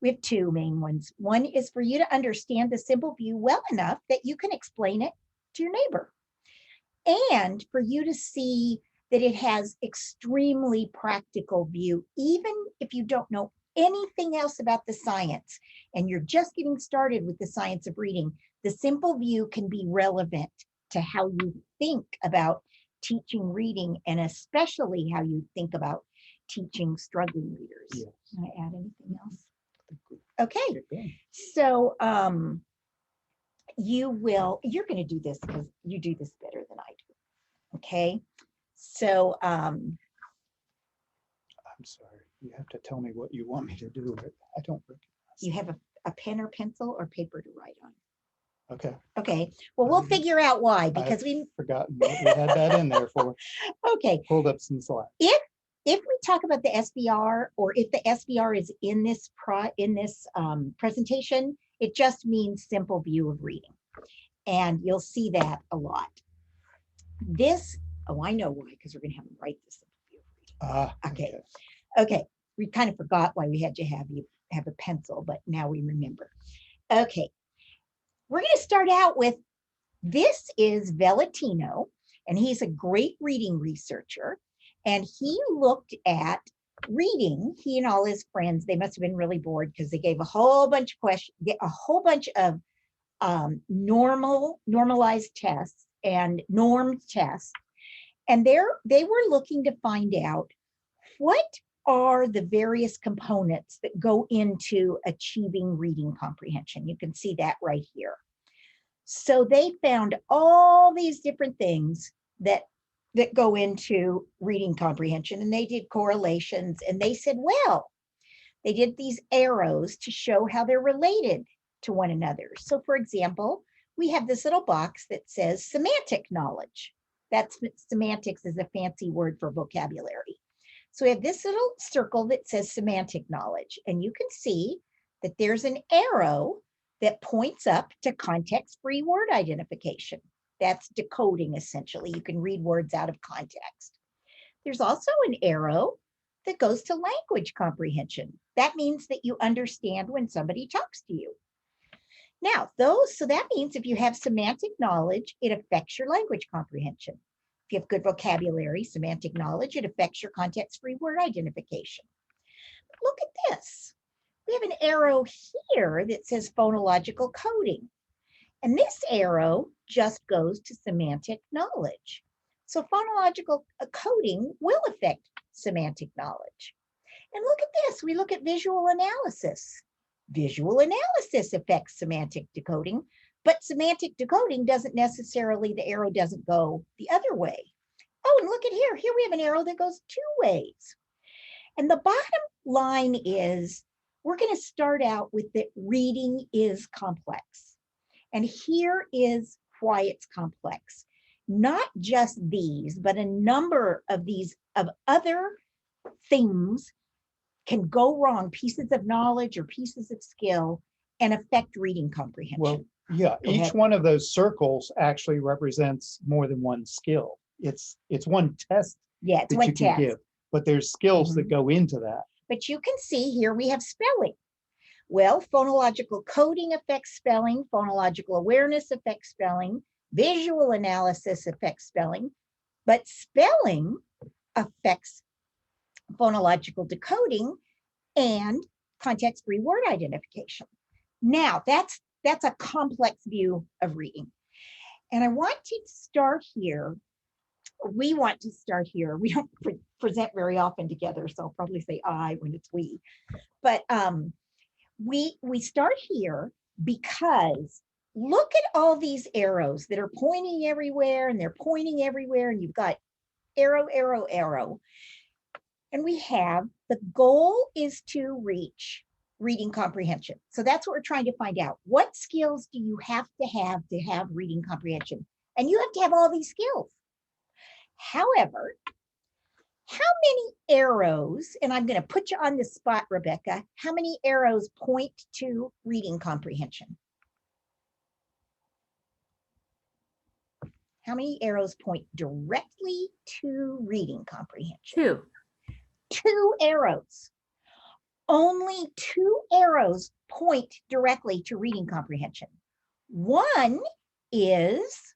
We have two main ones. One is for you to understand the simple view well enough that you can explain it to your neighbor, and for you to see that it has extremely practical view, even if you don't know anything else about the science and you're just getting started with the science of reading. The simple view can be relevant to how you think about teaching reading, and especially how you think about teaching struggling readers. Yes. Can I add anything else? Okay, so you're going to do this because you do this better than I do. Okay, so I'm sorry, you have to tell me what you want me to do. I don't recognize. You have a pen or pencil or paper to write on. Okay. Okay, well, we'll figure out why, because I've forgotten what we had that in there for. Okay. Pulled up some slides. If we talk about the SBR, or if the SBR is in this presentation, it just means simple view of reading. And you'll see that a lot. This, oh, I know why, because we're going to have them write the simple view of reading. Okay. We kind of forgot why we had to have you have a pencil, but now we remember. Okay. We're going to start out with, this is Velatino, and he's a great reading researcher. And he looked at reading, he and all his friends, they must have been really bored because they gave a whole bunch of questions, a whole bunch of normalized tests and normed tests. And they were looking to find out, what are the various components that go into achieving reading comprehension? You can see that right here. So they found all these different things that go into reading comprehension, and they did correlations, and they said, well, they did these arrows to show how they're related to one another. So for example, we have this little box that says semantic knowledge. That's, semantics is a fancy word for vocabulary. So we have this little circle that says semantic knowledge, and you can see that there's an arrow that points up to context-free word identification. That's decoding, essentially. You can read words out of context. There's also an arrow that goes to language comprehension. That means that you understand when somebody talks to you. Now, so that means if you have semantic knowledge, it affects your language comprehension. If you have good vocabulary, semantic knowledge, it affects your context-free word identification. But look at this. We have an arrow here that says phonological coding. And this arrow just goes to semantic knowledge. So phonological coding will affect semantic knowledge. And look at this, we look at visual analysis. Visual analysis affects semantic decoding, but semantic decoding doesn't necessarily, the arrow doesn't go the other way. Oh, and look at here, here we have an arrow that goes two ways. And the bottom line is, we're going to start out with that reading is complex. And here is why it's complex. Not just these, but a number of these, of other things can go wrong, pieces of knowledge or pieces of skill, and affect reading comprehension. Well, yeah, each one of those circles actually represents more than one skill. It's one test that you can give, but there's skills that go into that. But you can see here we have spelling. Well, phonological coding affects spelling, phonological awareness affects spelling, visual analysis affects spelling, but spelling affects phonological decoding and context-free word identification. Now, that's a complex view of reading. And I want to start here. We want to start here. We don't present very often together, so I'll probably say I when it's we. But we start here because look at all these arrows that are pointing everywhere, and they're pointing everywhere, and you've got arrow, arrow, arrow. And we have, the goal is to reach reading comprehension. So that's what we're trying to find out. What skills do you have to have reading comprehension? And you have to have all these skills. However, how many arrows, and I'm going to put you on the spot, Rebecca, how many arrows point to reading comprehension? How many arrows point directly to reading comprehension? 2. 2 arrows. only 2 arrows point directly to reading comprehension. One is,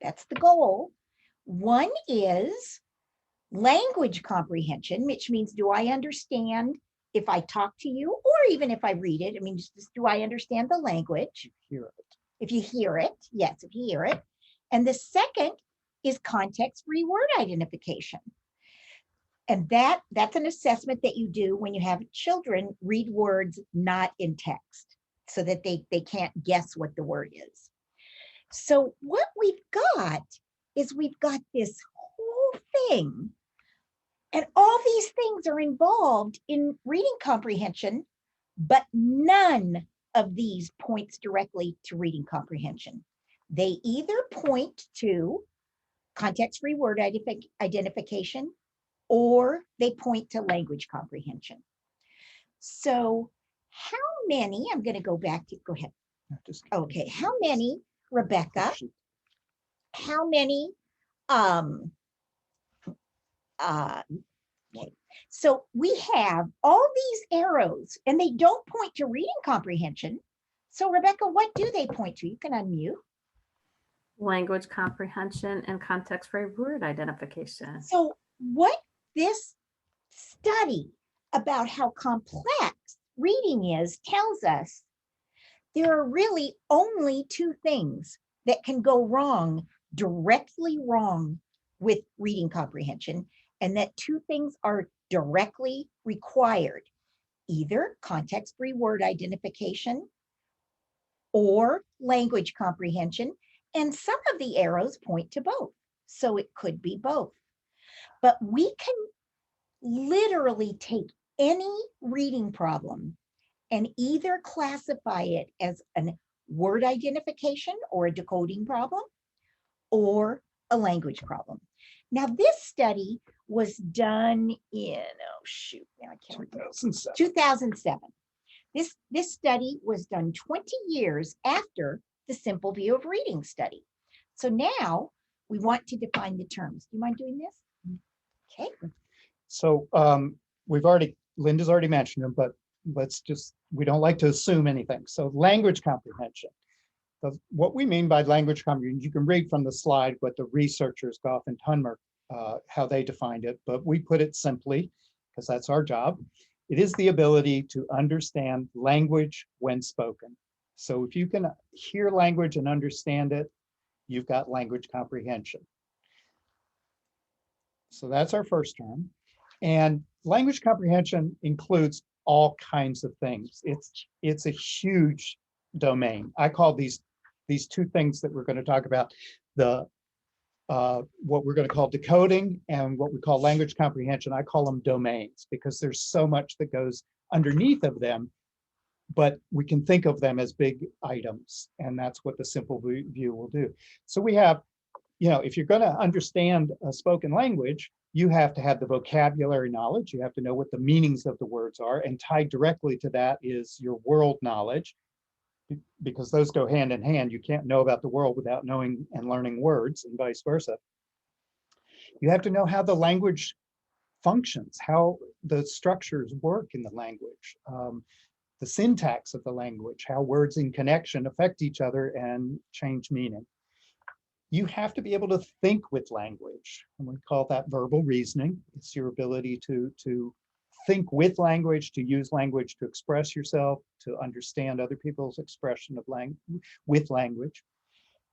that's the goal. One is language comprehension, which means, do I understand if I talk to you or even if I read it? I mean, just do I understand the language? Hear it. If you hear it, yes, if you hear it. And the second is context-free word identification. And that's an assessment that you do when you have children read words not in text so that they can't guess what the word is. So what we've got is we've got this whole thing, and all these things are involved in reading comprehension, but none of these points directly to reading comprehension. They either point to context-free word identification or they point to language comprehension. So how many, I'm going to go back to, go ahead. Okay, how many, Rebecca, how many, okay, so we have all these arrows and they don't point to reading comprehension. So Rebecca, what do they point to? You can unmute. Language comprehension and context-free word identification. So what this study about how complex reading is tells us there are really only 2 things that can go wrong, directly wrong, with reading comprehension, and that 2 things are directly required, either context-free word identification or language comprehension, and some of the arrows point to both, so it could be both. But we can literally take any reading problem and either classify it as a word identification or a decoding problem or a language problem. Now, this study was done in, oh shoot, now I can't remember. 2007. This study was done 20 years after the Simple View of Reading study. So now we want to define the terms. Do you mind doing this? Okay. So Linda's already mentioned them, but we don't like to assume anything. So language comprehension. What we mean by language comprehension, you can read from the slide what the researchers, Goff and Tunmer, how they defined it, but we put it simply, because that's our job. It is the ability to understand language when spoken. So if you can hear language and understand it, you've got language comprehension. So that's our first term. And language comprehension includes all kinds of things. It's a huge domain. I call these 2 things that we're going to talk about, the what we're going to call decoding and what we call language comprehension. I call them domains because there's so much that goes underneath of them, but we can think of them as big items, and that's what the simple view will do. So we have, if you're going to understand a spoken language, you have to have the vocabulary knowledge. You have to know what the meanings of the words are, and tied directly to that is your world knowledge, because those go hand in hand. You can't know about the world without knowing and learning words, and vice versa. You have to know how the language functions, how the structures work in the language, the syntax of the language, how words in connection affect each other and change meaning. You have to be able to think with language, and we call that verbal reasoning. It's your ability to think with language, to use language to express yourself, to understand other people's expression of language with language.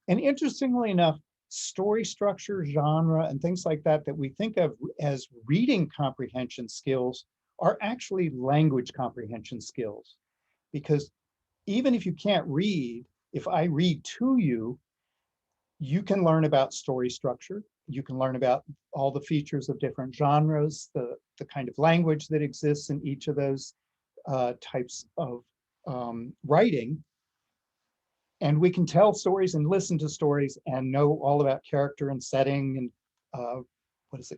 And interestingly enough, story structure, genre, and things like that we think of as reading comprehension skills are actually language comprehension skills. Because even if you can't read, if I read to you, you can learn about story structure. You can learn about all the features of different genres, the kind of language that exists in each of those types of writing. And we can tell stories and listen to stories and know all about character and setting and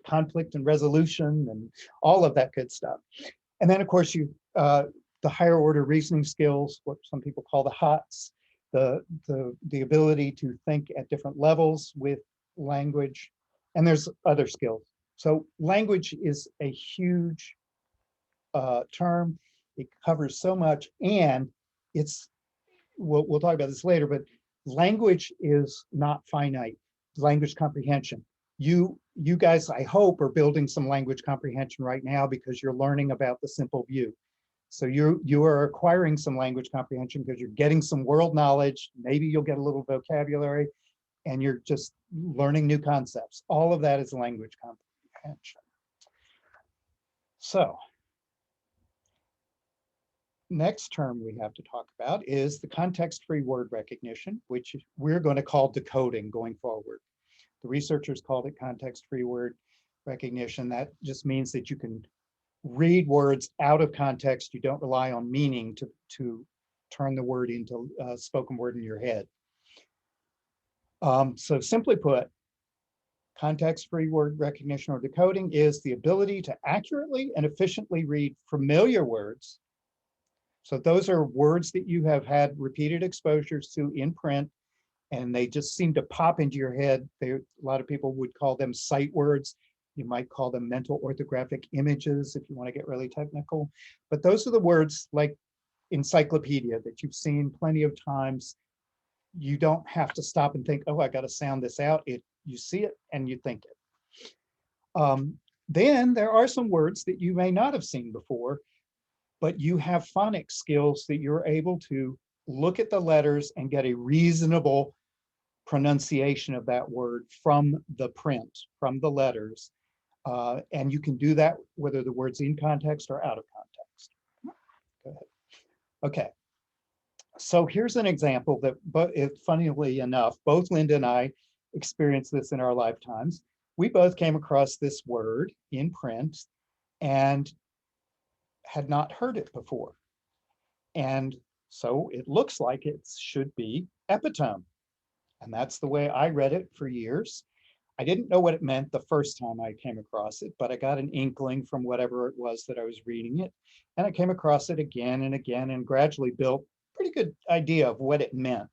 conflict and resolution and all of that good stuff. And then, of course, the higher order reasoning skills, what some people call the HOTS, the ability to think at different levels with language, and there's other skills. So language is a huge term. It covers so much, and we'll talk about this later, but language is not finite. Language comprehension. You guys, I hope, are building some language comprehension right now because you're learning about the simple view. So you are acquiring some language comprehension because you're getting some world knowledge. Maybe you'll get a little vocabulary, and you're just learning new concepts. All of that is language comprehension. So next term we have to talk about is the context-free word recognition, which we're going to call decoding going forward. The researchers called it context-free word recognition. That just means that you can read words out of context. You don't rely on meaning to turn the word into a spoken word in your head. So simply put, context-free word recognition or decoding is the ability to accurately and efficiently read familiar words. So those are words that you have had repeated exposures to in print, and they just seem to pop into your head. A lot of people would call them sight words. You might call them mental orthographic images if you want to get really technical. But those are the words like encyclopedia that you've seen plenty of times. You don't have to stop and think, oh, I got to sound this out. You see it and you think it. Then there are some words that you may not have seen before, but you have phonics skills that you're able to look at the letters and get a reasonable pronunciation of that word from the print, from the letters. And you can do that whether the word's in context or out of context. Go ahead. Okay. So here's an example that, but funnily enough, both Linda and I experienced this in our lifetimes. We both came across this word in print and had not heard it before. And so it looks like it should be epitome. And that's the way I read it for years. I didn't know what it meant the first time I came across it, but I got an inkling from whatever it was that I was reading it. And I came across it again and again and gradually built a pretty good idea of what it meant.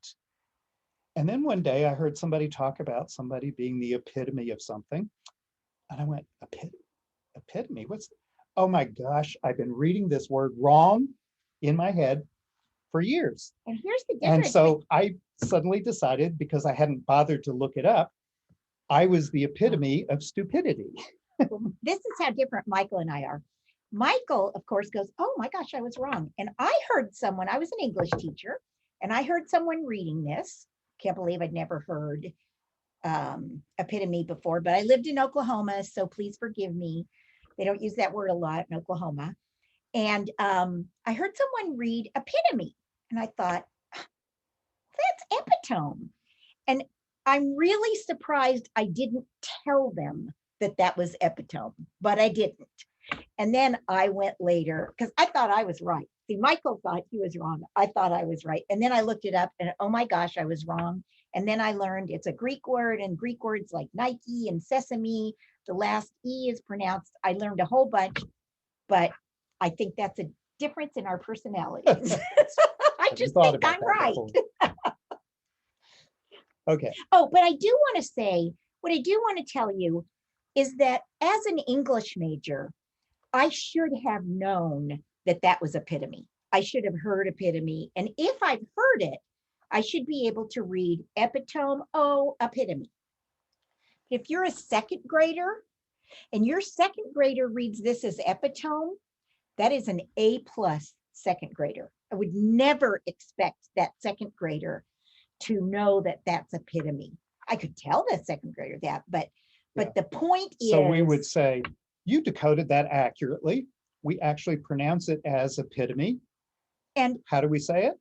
And then one day I heard somebody talk about somebody being the epitome of something. And I went, epitome? Oh my gosh, I've been reading this word wrong in my head for years. And here's the difference. And so I suddenly decided, because I hadn't bothered to look it up, I was the epitome of stupidity. This is how different Michael and I are. Michael, of course, goes, oh my gosh, I was wrong. And I heard someone, I was an English teacher, and I heard someone reading this. Can't believe I'd never heard epitome before, but I lived in Oklahoma, so please forgive me. They don't use that word a lot in Oklahoma. And I heard someone read epitome, and I thought, that's epitome. And I'm really surprised I didn't tell them that that was epitome, but I didn't. And then I went later because I thought I was right. See, Michael thought he was wrong. I thought I was right. And then I looked it up and oh my gosh, I was wrong. And then I learned it's a Greek word, and Greek words like Nike and sesame, the last E is pronounced. I learned a whole bunch, but I think that's a difference in our personalities. I just think I'm right. Okay. Oh, but I do want to say, what I do want to tell you is that as an English major, I should have known that that was epitome. I should have heard epitome. And if I've heard it, I should be able to read epitome, oh, epitome. If you're a second grader and your second grader reads this as epitome, that is an A+ second grader. I would never expect that second grader to know that that's epitome. I could tell the second grader that, but the point is. So we would say, you decoded that accurately. We actually pronounce it as epitome. And how do we say it?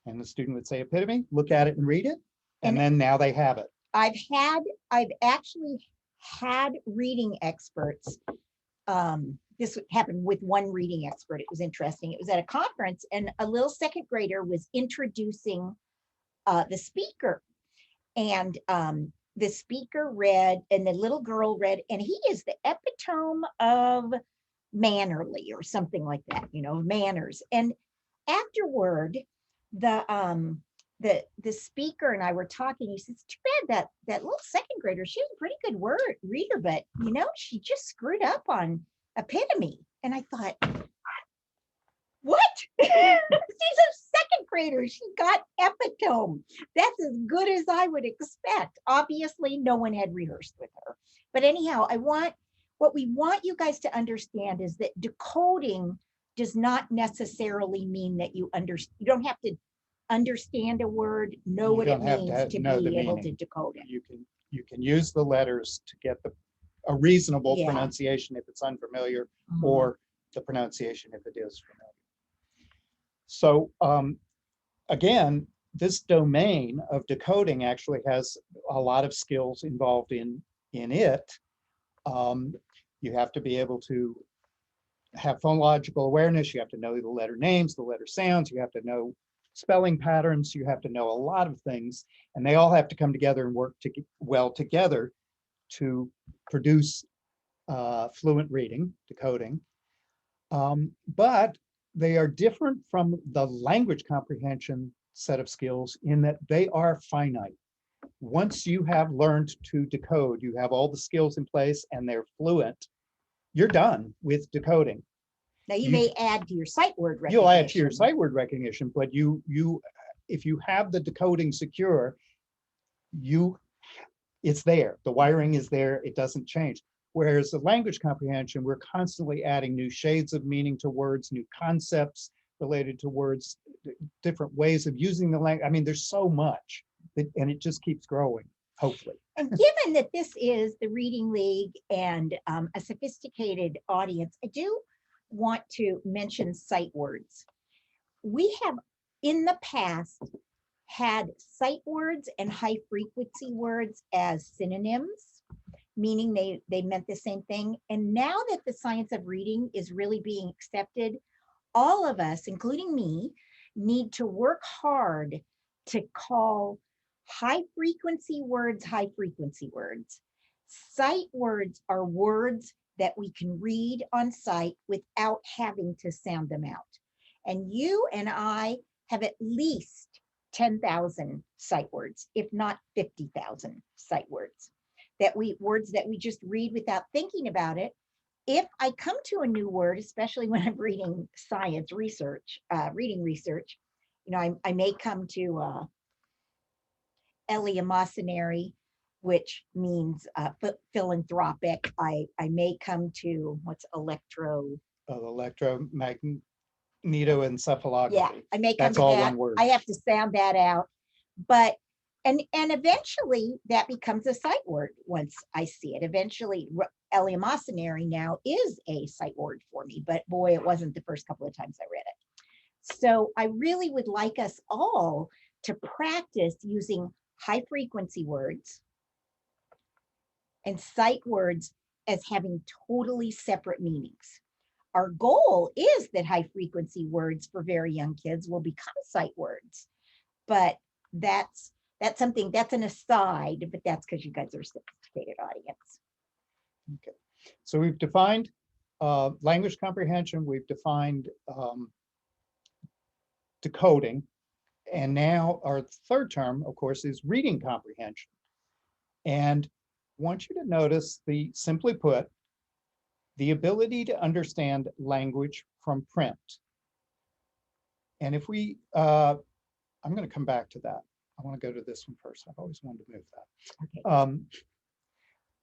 And the student would say epitome, look at it and read it. And then now they have it. I've actually had reading experts. This happened with one reading expert. It was interesting. It was at a conference and a little second grader was introducing the speaker, and the speaker read, and the little girl read, and he is the epitome of mannerly or something like that, manners. And afterward, the speaker and I were talking. He said, it's too bad that little second grader, she was a pretty good reader, but she just screwed up on epitome. And I thought, what? She's a second grader. She got epitome. That's as good as I would expect. Obviously, no one had rehearsed with her. But anyhow, what we want you guys to understand is that decoding does not necessarily mean that you don't have to understand a word, know You what it don't have to means to know the be able to meaning. decode it. You can use the letters to get a reasonable Yeah. pronunciation if it's unfamiliar, Mhm. or the pronunciation if it is familiar. So again, this domain of decoding actually has a lot of skills involved in it. You have to be able to have phonological awareness. You have to know the letter names, the letter sounds. You have to know spelling patterns. You have to know a lot of things, and they all have to come together and work well together to produce fluent reading, decoding. But they are different from the language comprehension set of skills in that they are finite. Once you have learned to decode, you have all the skills in place and they're fluent, you're done with decoding. Now you may add to your sight word recognition. You'll add to your sight word recognition, but if you have the decoding secure, it's there. The wiring is there. It doesn't change. Whereas the language comprehension, we're constantly adding new shades of meaning to words, new concepts related to words, different ways of using the language. I mean, there's so much, and it just keeps growing, hopefully. And given that this is the Reading League and a sophisticated audience, I do want to mention sight words. We have in the past had sight words and high frequency words as synonyms, meaning they meant the same thing. And now that the science of reading is really being accepted, all of us, including me, need to work hard to call high frequency words high frequency words. Sight words are words that we can read on sight without having to sound them out. And you and I have at least 10,000 sight words, if not 50,000 sight words, words that we just read without thinking about it. If I come to a new word, especially when I'm reading science research, reading research, I may come to eleemosynary, which means philanthropic. I may come to what's Electromagnetoencephalography. Yeah, I may come That's to all that. one word. I have to sound that out, but and eventually that becomes a sight word once I see it. Eventually, eleemosynary now is a sight word for me, but boy, it wasn't the first couple of times I read it. So I really would like us all to practice using high frequency words and sight words as having totally separate meanings. Our goal is that high frequency words for very young kids will become sight words, but that's something, that's an aside, but that's because you guys are a sophisticated audience. Okay, so we've defined language comprehension, we've defined decoding, and now our third term, of course, is reading comprehension. And I want you to notice simply put, the ability to understand language from print. And if we, I'm going to come back to that. I want to go to this one first. I've always wanted to move that. Okay.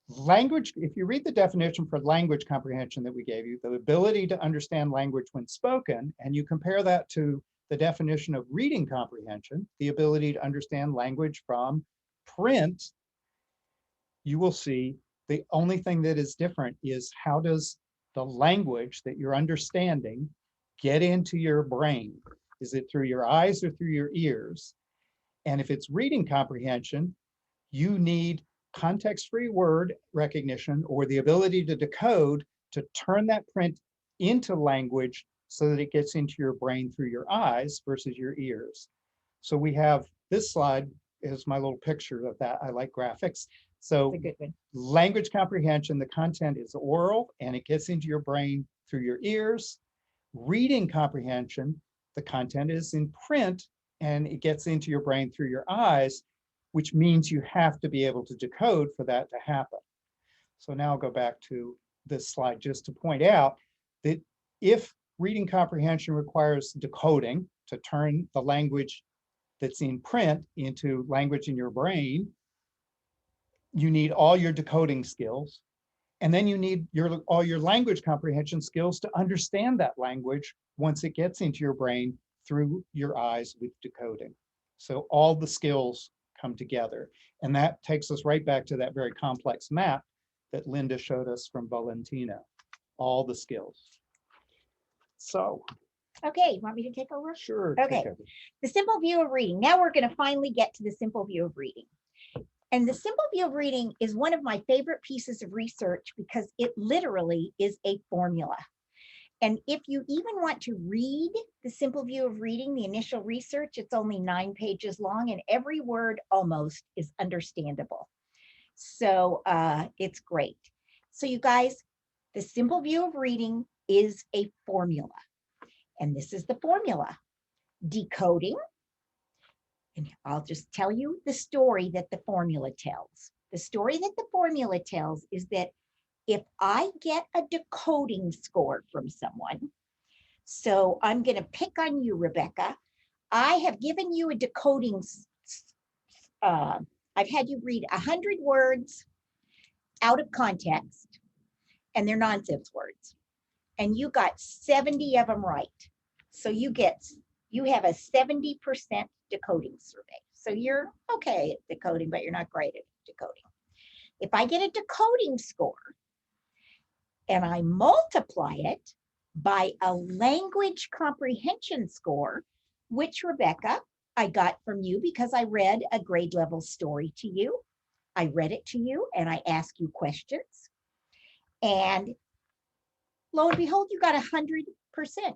Language, if you read the definition for language comprehension that we gave you, the ability to understand language when spoken, and you compare that to the definition of reading comprehension, the ability to understand language from print, you will see the only thing that is different is how does the language that you're understanding get into your brain? Is it through your eyes or through your ears? And if it's reading comprehension, you need context-free word recognition or the ability to decode to turn that print into language so that it gets into your brain through your eyes versus your ears. So we have this slide is my little picture of that. I like graphics. So That's a good one. Language comprehension, the content is oral and it gets into your brain through your ears. Reading comprehension, the content is in print and it gets into your brain through your eyes, which means you have to be able to decode for that to happen. So now I'll go back to this slide just to point out that if reading comprehension requires decoding to turn the language that's in print into language in your brain. You need all your decoding skills. And then you need all your language comprehension skills to understand that language once it gets into your brain through your eyes with decoding. So all the skills come together. And that takes us right back to that very complex map that Linda showed us from Valentina, all the skills. So, Okay, you want me to take over? sure. Okay. The simple view of reading. Now we're going to finally get to the simple view of reading. And the simple view of reading is one of my favorite pieces of research because it literally is a formula. And if you even want to read the simple view of reading, the initial research, it's only 9 pages long and every word almost is understandable. So it's great. So you guys, the simple view of reading is a formula. And this is the formula. Decoding. And I'll just tell you the story that the formula tells. The story that the formula tells is that if I get a decoding score from someone, so I'm going to pick on you, Rebecca. I have given you a decoding, I've had you read 100 words out of context, and they're nonsense words. And you got 70 of them right. So you have a 70% decoding survey. So you're okay at decoding, but you're not great at decoding. If I get a decoding score and I multiply it by a language comprehension score, which, Rebecca, I got from you because I read a grade level story to you. I read it to you and I asked you questions. And lo and behold, you got 100%.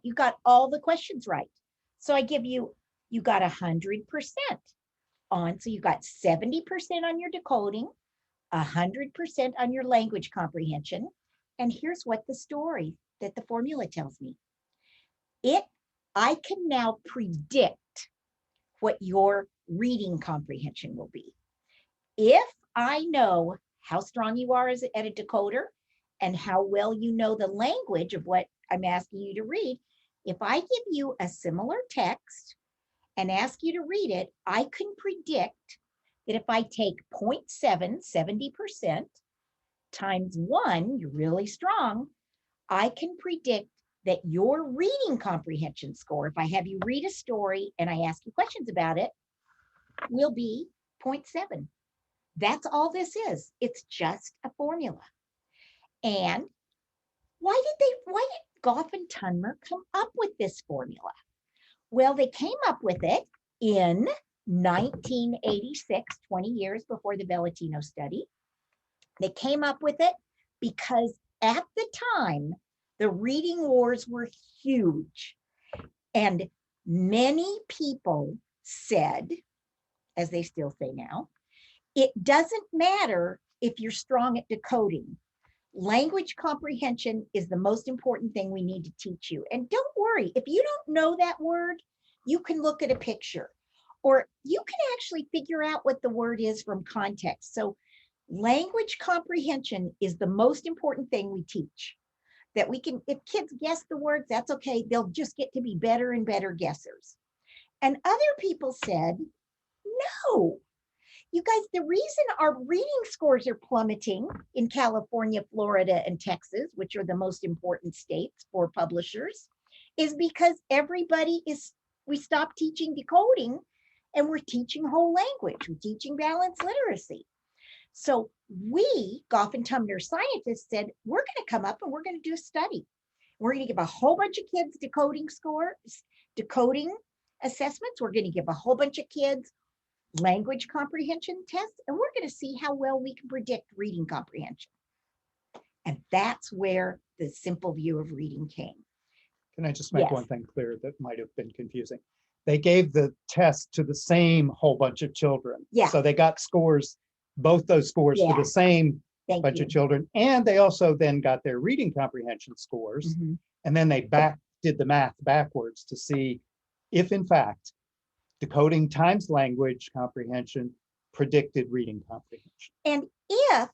You got all the questions right. So I give you, you got 100% on, so you got 70% on your decoding, 100% on your language comprehension. And here's what the story that the formula tells me. I can now predict what your reading comprehension will be. If I know how strong you are at a decoder and how well you know the language of what I'm asking you to read, if I give you a similar text and ask you to read it, I can predict that if I take 0.7, 70%, times 1, you're really strong, I can predict that your reading comprehension score, if I have you read a story and I ask you questions about it, will be 0.7. That's all this is. It's just a formula. And why did Goff and Tunmer come up with this formula? Well, they came up with it in 1986, 20 years before the Valentino study. They came up with it because at the time, the reading wars were huge. And many people said, as they still say now, it doesn't matter if you're strong at decoding. Language comprehension is the most important thing we need to teach you. And don't worry, if you don't know that word, you can look at a picture or you can actually figure out what the word is from context. So language comprehension is the most important thing we teach. That we can, if kids guess the words, that's okay. They'll just get to be better and better guessers. And other people said, no, you guys, the reason our reading scores are plummeting in California, Florida, and Texas, which are the most important states for publishers, is because we stopped teaching decoding and we're teaching whole language. We're teaching balanced literacy. So we, Goff and Tumner scientists, said, we're going to come up and we're going to do a study. We're going to give a whole bunch of kids decoding scores, decoding assessments. We're going to give a whole bunch of kids language comprehension tests, and we're going to see how well we can predict reading comprehension. And that's where the simple view of reading came. Can I just make one thing clear that might have been confusing? They gave the test to the same whole bunch of children. Yeah. So they got scores, both those scores for the same bunch of children. And they also then got their reading comprehension scores. Mm-hmm. And then they did the math backwards to see if in fact decoding times language comprehension predicted reading comprehension. And if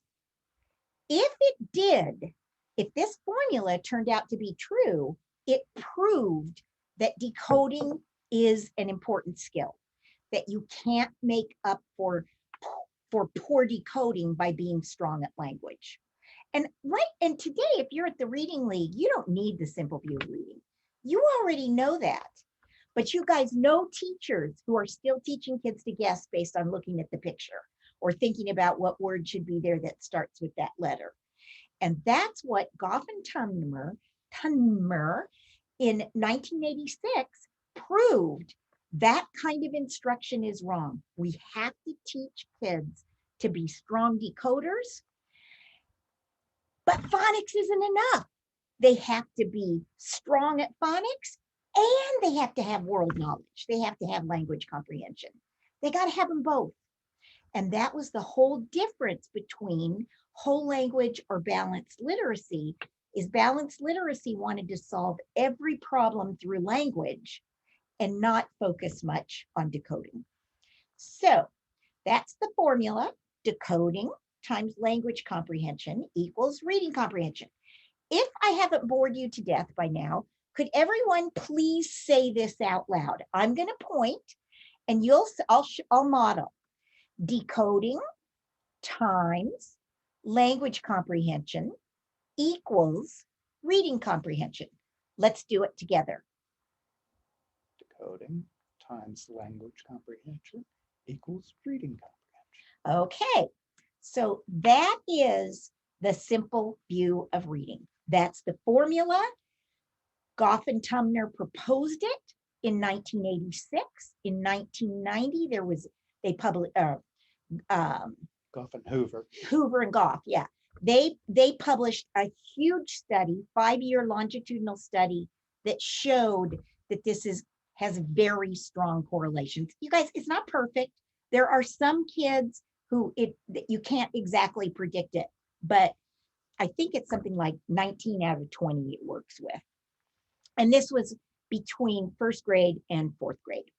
it did, if this formula turned out to be true, it proved that decoding is an important skill, that you can't make up for poor decoding by being strong at language. And today, if you're at the Reading League, you don't need the simple view of reading. You already know that. But you guys know teachers who are still teaching kids to guess based on looking at the picture or thinking about what word should be there that starts with that letter. And that's what Goff and Tunmer in 1986 proved. That kind of instruction is wrong. We have to teach kids to be strong decoders, but phonics isn't enough. They have to be strong at phonics and they have to have world knowledge. They have to have language comprehension. They got to have them both. And that was the whole difference between whole language or balanced literacy. Is balanced literacy wanted to solve every problem through language and not focus much on decoding. So that's the formula. Decoding times language comprehension equals reading comprehension. If I haven't bored you to death by now, could everyone please say this out loud? I'm going to point and I'll model. Decoding times language comprehension equals reading comprehension. Let's do it together. Decoding times language comprehension equals reading comprehension. Okay, so that is the simple view of reading. That's the formula. Goff and Tumner proposed it in 1986. In 1990, they published Goff and Hoover. Hoover and Goff, yeah. They published a huge study, 5-year longitudinal study that showed that this has very strong correlations. You guys, it's not perfect. There are some kids who you can't exactly predict it, but I think it's something like 19 out of 20 it works with. And this was between first grade and fourth grade.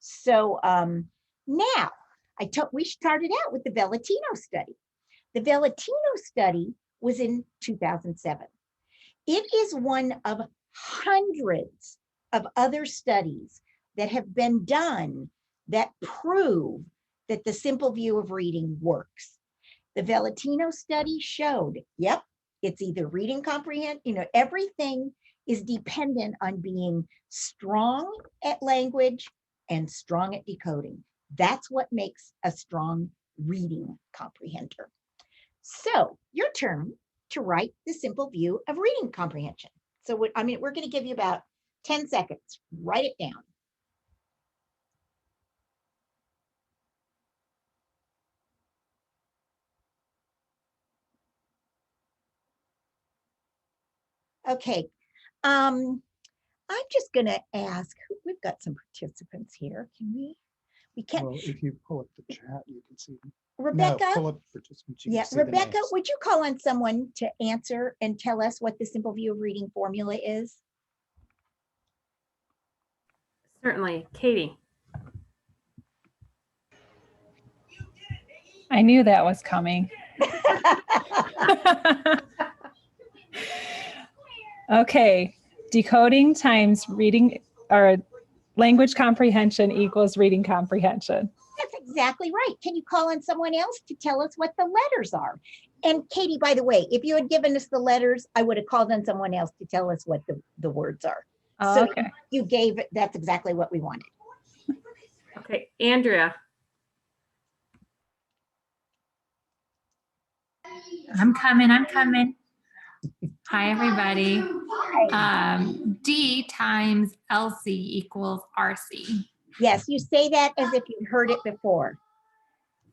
So now, we started out with the Valentino study. The Valentino study was in 2007. It is one of hundreds of other studies that have been done that prove that the simple view of reading works. The Valentino study showed, yep, it's either reading comprehend, everything is dependent on being strong at language and strong at decoding. That's what makes a strong reading comprehender. So your turn to write the simple view of reading comprehension. So we're going to give you about 10 seconds. Write it down. Okay. I'm just going to ask, we've got some participants here. We can't. Well, if you pull up the chat, you can see them. Rebecca? No, pull up participants. You Yeah, can see the Rebecca, names. would you call on someone to answer and tell us what the simple view of reading formula is? Certainly. Katie. I knew that was coming. Okay, decoding times reading or language comprehension equals reading comprehension. That's exactly right. Can you call on someone else to tell us what the letters are? And Katie, by the way, if you had given us the letters, I would have called on someone else to tell us what the words are. Oh, So okay. you gave it, that's exactly what we wanted. Okay, Andrea. I'm coming. Hi, everybody. D times LC equals RC. Yes, you say that as if you've heard it before.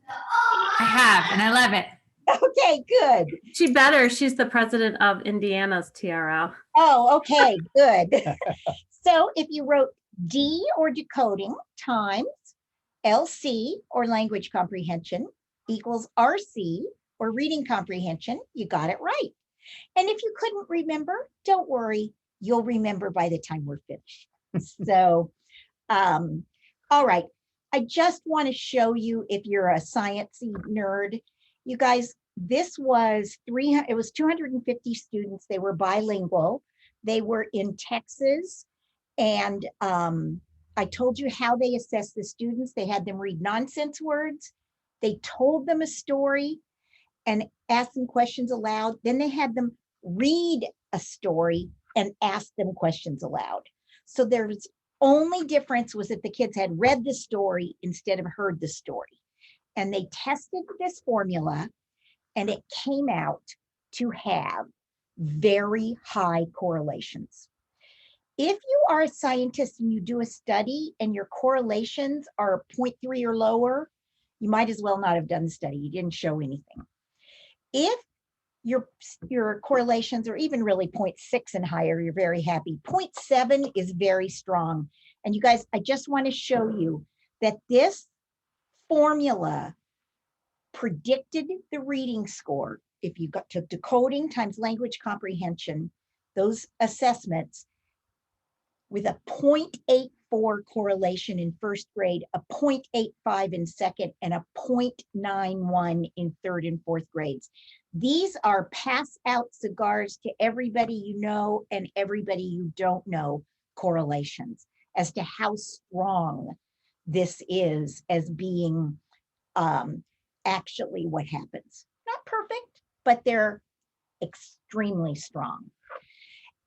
I have, and I love it. Okay, good. She better. She's the president of Indiana's TRL. Oh, okay, good. So if you wrote D or decoding times LC or language comprehension equals RC or reading comprehension, you got it right. And if you couldn't remember, don't worry, you'll remember by the time we're finished. So, all right. I just want to show you, if you're a sciencey nerd, you guys, this was it was 250 students. They were bilingual. They were in Texas, and I told you how they assessed the students. They had them read nonsense words. They told them a story and asked them questions aloud. Then they had them read a story and ask them questions aloud. So there's only difference was that the kids had read the story instead of heard the story. And they tested this formula, and it came out to have very high correlations. If you are a scientist and you do a study and your correlations are 0.3 or lower, you might as well not have done the study. You didn't show anything. If your correlations are even really 0.6 and higher, you're very happy. 0.7 is very strong. And you guys, I just want to show you that this formula predicted the reading score. If you got to decoding times language comprehension, those assessments with a 0.84 correlation in first grade, a 0.85 in second, and a 0.91 in third and fourth grades. These are pass out cigars to everybody you know and everybody you don't know correlations as to how strong this is as being actually what happens. Not perfect, but they're extremely strong.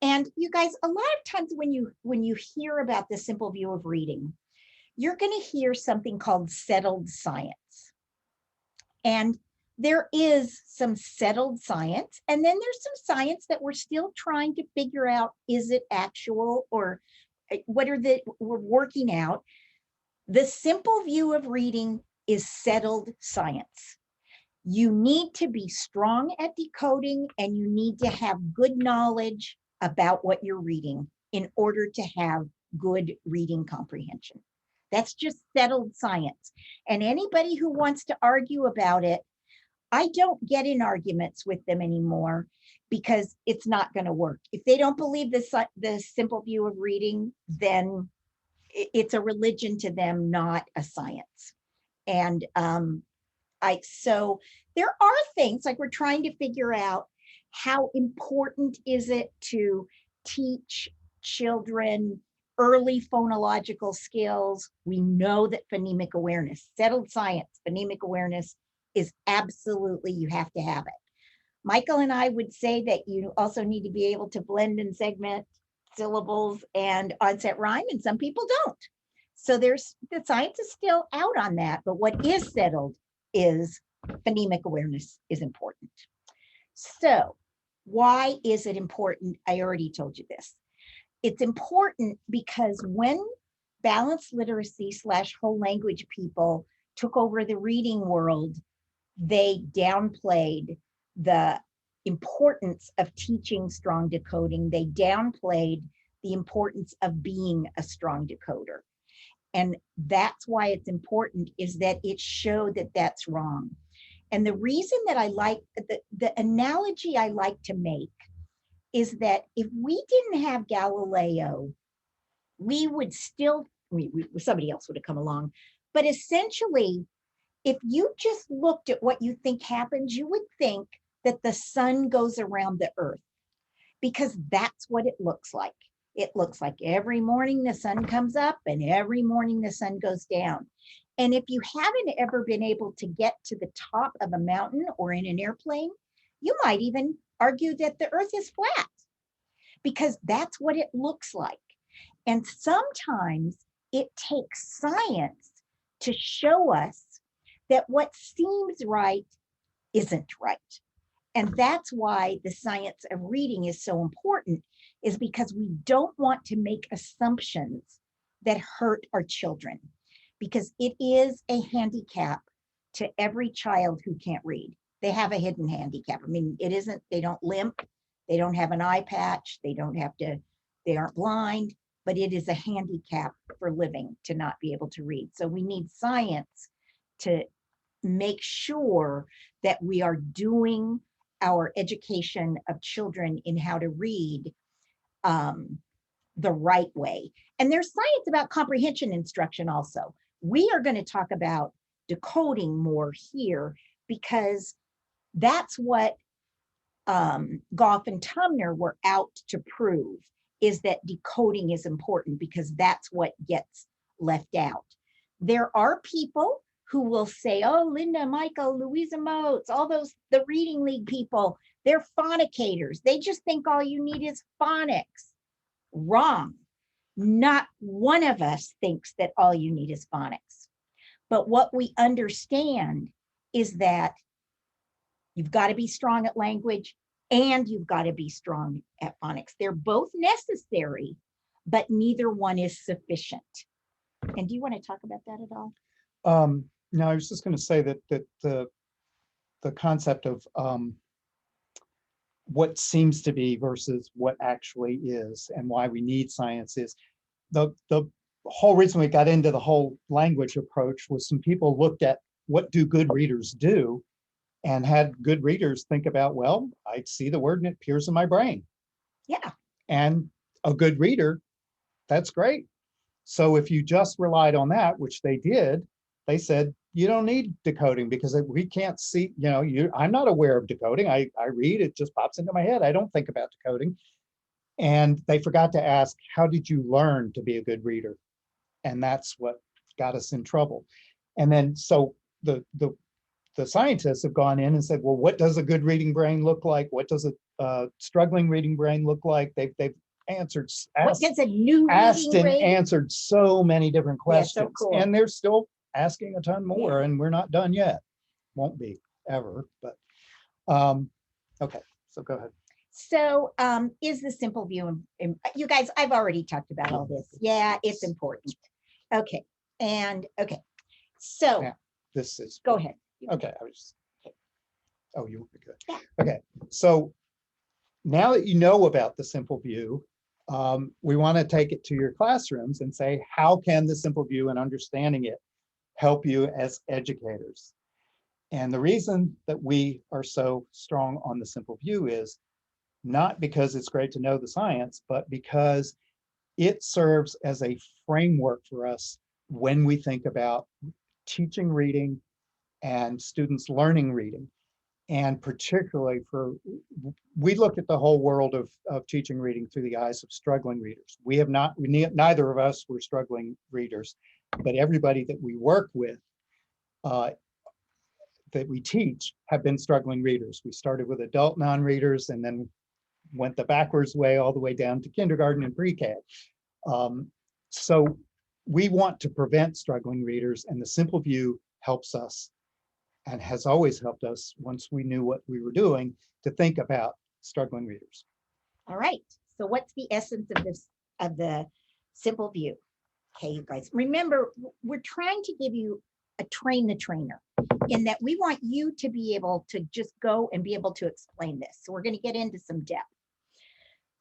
And you guys, a lot of times when you hear about the simple view of reading, you're going to hear something called settled science. And there is some settled science, and then there's some science that we're still trying to figure out, is it actual, or what are we're working out. The simple view of reading is settled science. You need to be strong at decoding, and you need to have good knowledge about what you're reading in order to have good reading comprehension. That's just settled science. And anybody who wants to argue about it, I don't get in arguments with them anymore because it's not going to work. If they don't believe the simple view of reading, then it's a religion to them, not a science. And so there are things like we're trying to figure out how important is it to teach children early phonological skills. We know that phonemic awareness, settled science, phonemic awareness is absolutely, you have to have it. Michael and I would say that you also need to be able to blend and segment syllables and onset rhyme, and some people don't. So the science is still out on that, but what is settled is phonemic awareness is important. So why is it important? I already told you this. It's important because when balanced literacy / whole language people took over the reading world, they downplayed the importance of teaching strong decoding. They downplayed the importance of being a strong decoder. And that's why it's important, is that it showed that that's wrong. And the reason that I like, the analogy I like to make is that if we didn't have Galileo, we would still, somebody else would have come along. But essentially, if you just looked at what you think happens, you would think that the sun goes around the earth, because that's what it looks like. It looks like every morning the sun comes up and every morning the sun goes down. And if you haven't ever been able to get to the top of a mountain or in an airplane, you might even argue that the earth is flat, because that's what it looks like. And sometimes it takes science to show us that what seems right isn't right. And that's why the science of reading is so important, is because we don't want to make assumptions that hurt our children, because it is a handicap to every child who can't read. They have a hidden handicap. I mean, it isn't, they don't limp, they don't have an eye patch, they aren't blind, but it is a handicap for living to not be able to read. So we need science to make sure that we are doing our education of children in how to read the right way. And there's science about comprehension instruction also. We are going to talk about decoding more here, because that's what Goff and Tumner were out to prove, is that decoding is important because that's what gets left out. There are people who will say, oh, Linda, Michael, Louisa Moats, all those, the Reading League people, they're phonicators. They just think all you need is phonics. Wrong. Not one of us thinks that all you need is phonics. But what we understand is that you've got to be strong at language and you've got to be strong at phonics. They're both necessary, but neither one is sufficient. And do you want to talk about that at all? No, I was just going to say that the concept of what seems to be versus what actually is, and why we need science is the whole reason we got into the whole language approach was some people looked at what do good readers do, and had good readers think about, well, I see the word and it appears in my brain. Yeah. And a good reader, that's great. So if you just relied on that, which they did, they said, you don't need decoding because we can't see, I'm not aware of decoding. I read, it just pops into my head. I don't think about decoding. And they forgot to ask, how did you learn to be a good reader? And that's what got us in trouble. And then, so the scientists have gone in and said, well, what does a good reading brain look like? What does a struggling reading brain look like? They've answered, What does a new asked reading and brain? answered so many different Yeah, so questions, cool. and they're still asking a ton more, Yeah. and we're not done yet. Won't be ever, but okay, so go ahead. So is the simple view, you guys, I've already talked about all this. Yeah, it's important. Okay, and okay, so Yeah, this is go ahead. okay. I was oh, you were good. Yeah. Okay, so now that you know about the simple view, we want to take it to your classrooms and say, how can the simple view and understanding it help you as educators? And the reason that we are so strong on the simple view is not because it's great to know the science, but because it serves as a framework for us when we think about teaching reading and students learning reading. And particularly we look at the whole world of teaching reading through the eyes of struggling readers. Neither of us were struggling readers, but everybody that we work with, that we teach, have been struggling readers. We started with adult non-readers and then went the backwards way all the way down to kindergarten and pre-K. So we want to prevent struggling readers, and the simple view helps us and has always helped us, once we knew what we were doing, to think about struggling readers. All right, so what's the essence of this, of the simple view? Okay, you guys, remember, we're trying to give you a train the trainer, in that we want you to be able to just go and be able to explain this. So we're going to get into some depth.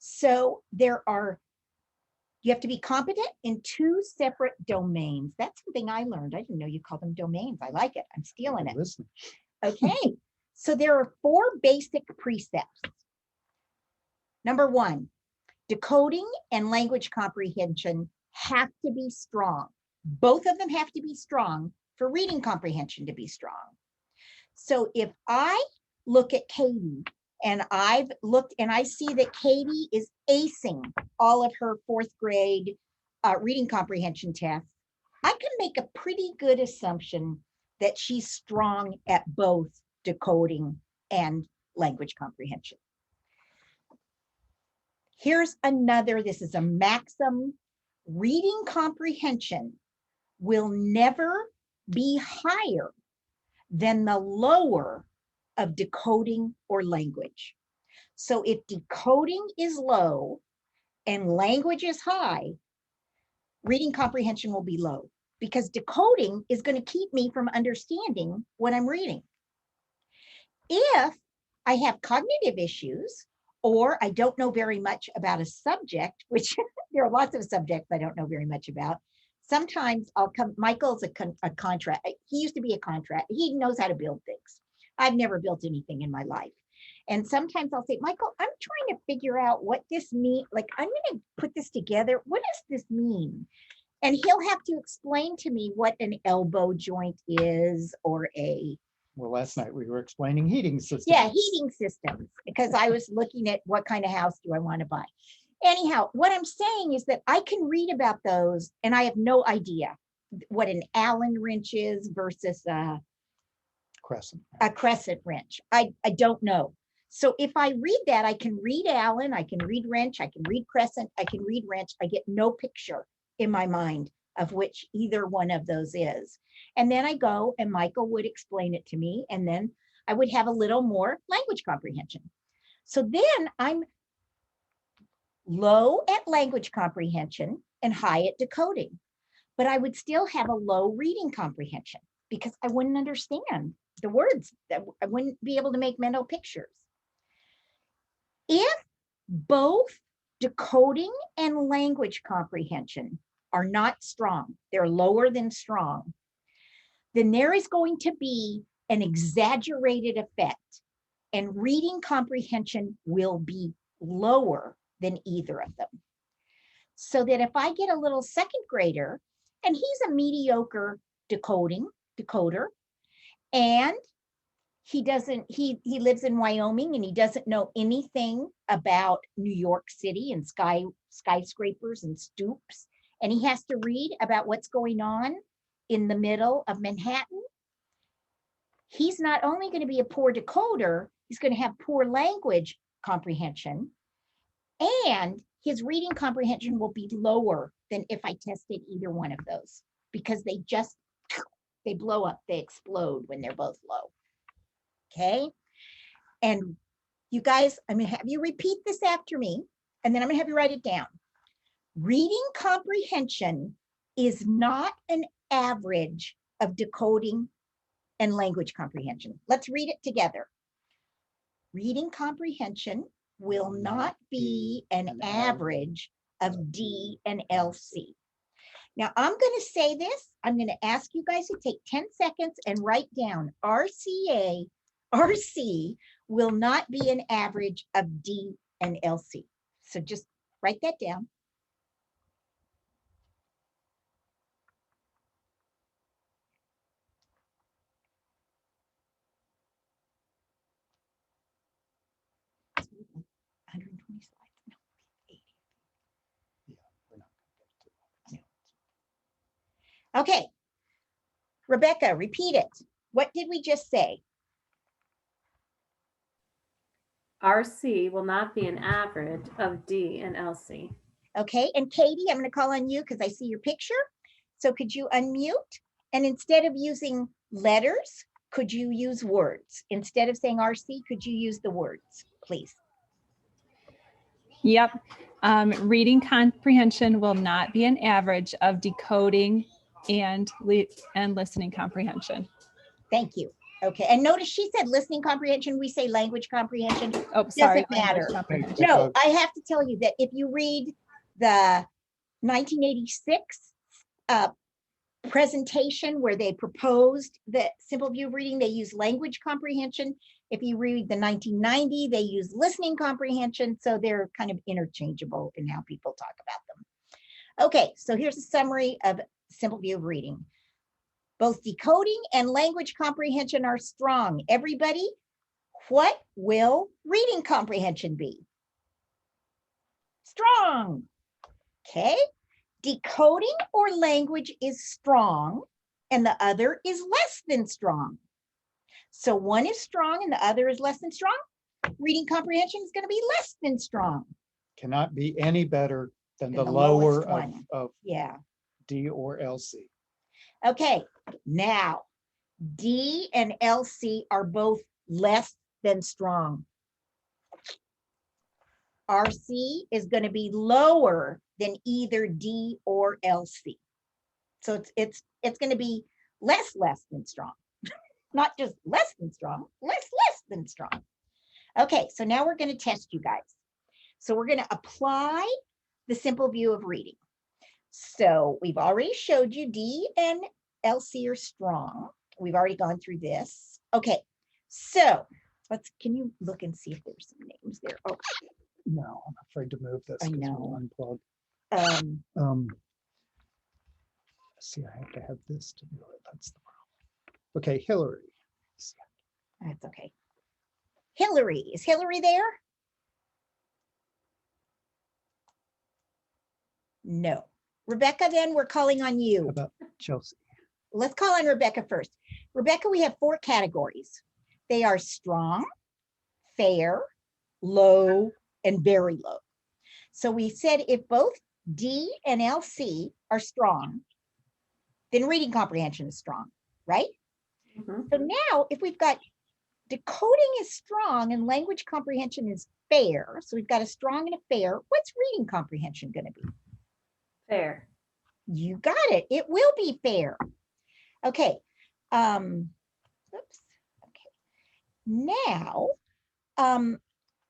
So you have to be competent in 2 separate domains. That's something I learned. I didn't know you call them domains. I like it. I'm stealing it. Listen. Okay, so there are 4 basic precepts. Number 1, decoding and language comprehension have to be strong. Both of them have to be strong for reading comprehension to be strong. So if I look at Katie, and I've looked and I see that Katie is acing all of her 4th grade reading comprehension tests, I can make a pretty good assumption that she's strong at both decoding and language comprehension. Here's another, this is a maxim: reading comprehension will never be higher than the lower of decoding or language. So if decoding is low and language is high, reading comprehension will be low, because decoding is going to keep me from understanding what I'm reading. If I have cognitive issues, or I don't know very much about a subject, which there are lots of subjects I don't know very much about, sometimes I'll come, Michael's a contract, he used to be a contract, he knows how to build things. I've never built anything in my life. And sometimes I'll say, Michael, I'm trying to figure out what this means. Like, I'm going to put this together. What does this mean? And he'll have to explain to me what an elbow joint is, or a... Well, last night we were explaining heating systems. Yeah, heating systems, because I was looking at what kind of house do I want to buy. Anyhow, what I'm saying is that I can read about those and I have no idea what an Allen wrench is versus Crescent. a crescent wrench. I don't know. So if I read that, I can read Allen, I can read wrench, I can read crescent, I can read wrench. I get no picture in my mind of which either one of those is. And then I go and Michael would explain it to me, and then I would have a little more language comprehension. So then I'm low at language comprehension and high at decoding, but I would still have a low reading comprehension because I wouldn't understand the words, that I wouldn't be able to make mental pictures. If both decoding and language comprehension are not strong, they're lower than strong, then there is going to be an exaggerated effect, and reading comprehension will be lower than either of them. So that if I get a little second grader and he's a mediocre decoder, and he lives in Wyoming and he doesn't know anything about New York City and skyscrapers and stoops, and he has to read about what's going on in the middle of Manhattan, he's not only going to be a poor decoder, he's going to have poor language comprehension, and his reading comprehension will be lower than if I tested either one of those, because they blow up, they explode when they're both low. Okay. And you guys, I'm going to have you repeat this after me, and then I'm going to have you write it down. Reading comprehension is not an average of decoding and language comprehension. Let's read it together. Reading comprehension will not be an average of D and LC. Now I'm going to say this. I'm going to ask you guys to take 10 seconds and write down RC will not be an average of D and LC. So just write that down. Okay, Rebecca, repeat it. What did we just say? RC will not be an average of D and LC. Okay, and Katie, I'm going to call on you because I see your picture. So could you unmute? And instead of using letters, could you use words? Instead of saying RC, could you use the words, please? Yep. Reading comprehension will not be an average of decoding and listening comprehension. Thank you. Okay, and notice she said listening comprehension. We say language comprehension. Oh, sorry. Doesn't matter. language comprehension. No, I have to tell you that if you read the 1986 presentation where they proposed the simple view of reading, they use language comprehension. If you read the 1990, they use listening comprehension. So they're kind of interchangeable in how people talk about them. Okay, so here's a summary of simple view of reading. Both decoding and language comprehension are strong. Everybody, what will reading comprehension be? Strong. Okay. Decoding or language is strong and the other is less than strong. So one is strong and the other is less than strong. Reading comprehension is going to be less than strong. Cannot be any better than the lowest lower one. of Yeah. D or LC. Okay. Now, D and LC are both less than strong. RC is going to be lower than either D or LC. So it's going to be less than strong. Not just less than strong, less than strong. Okay, so now we're going to test you guys. So we're going to apply the simple view of reading. So we've already showed you D and LC are strong. We've already gone through this. Okay, so can you look and see if there's some names there? Oh, No, I'm afraid to move this. I 'cause know. we'll unplug. See, I have to have this to do it. That's the problem. Okay, Hillary. that's okay. Hillary, is Hillary there? No. Rebecca, then we're calling on How you. about Chelsea? Let's call on Rebecca first. Rebecca, we have 4 categories. They are strong, fair, low, and very low. So we said if both D and LC are strong, then reading comprehension is strong, right? Mhm. So now if we've got decoding is strong and language comprehension is fair, so we've got a strong and a fair, what's reading comprehension going to be? Fair. You got it. It will be fair. Okay. Oops. Okay. Now,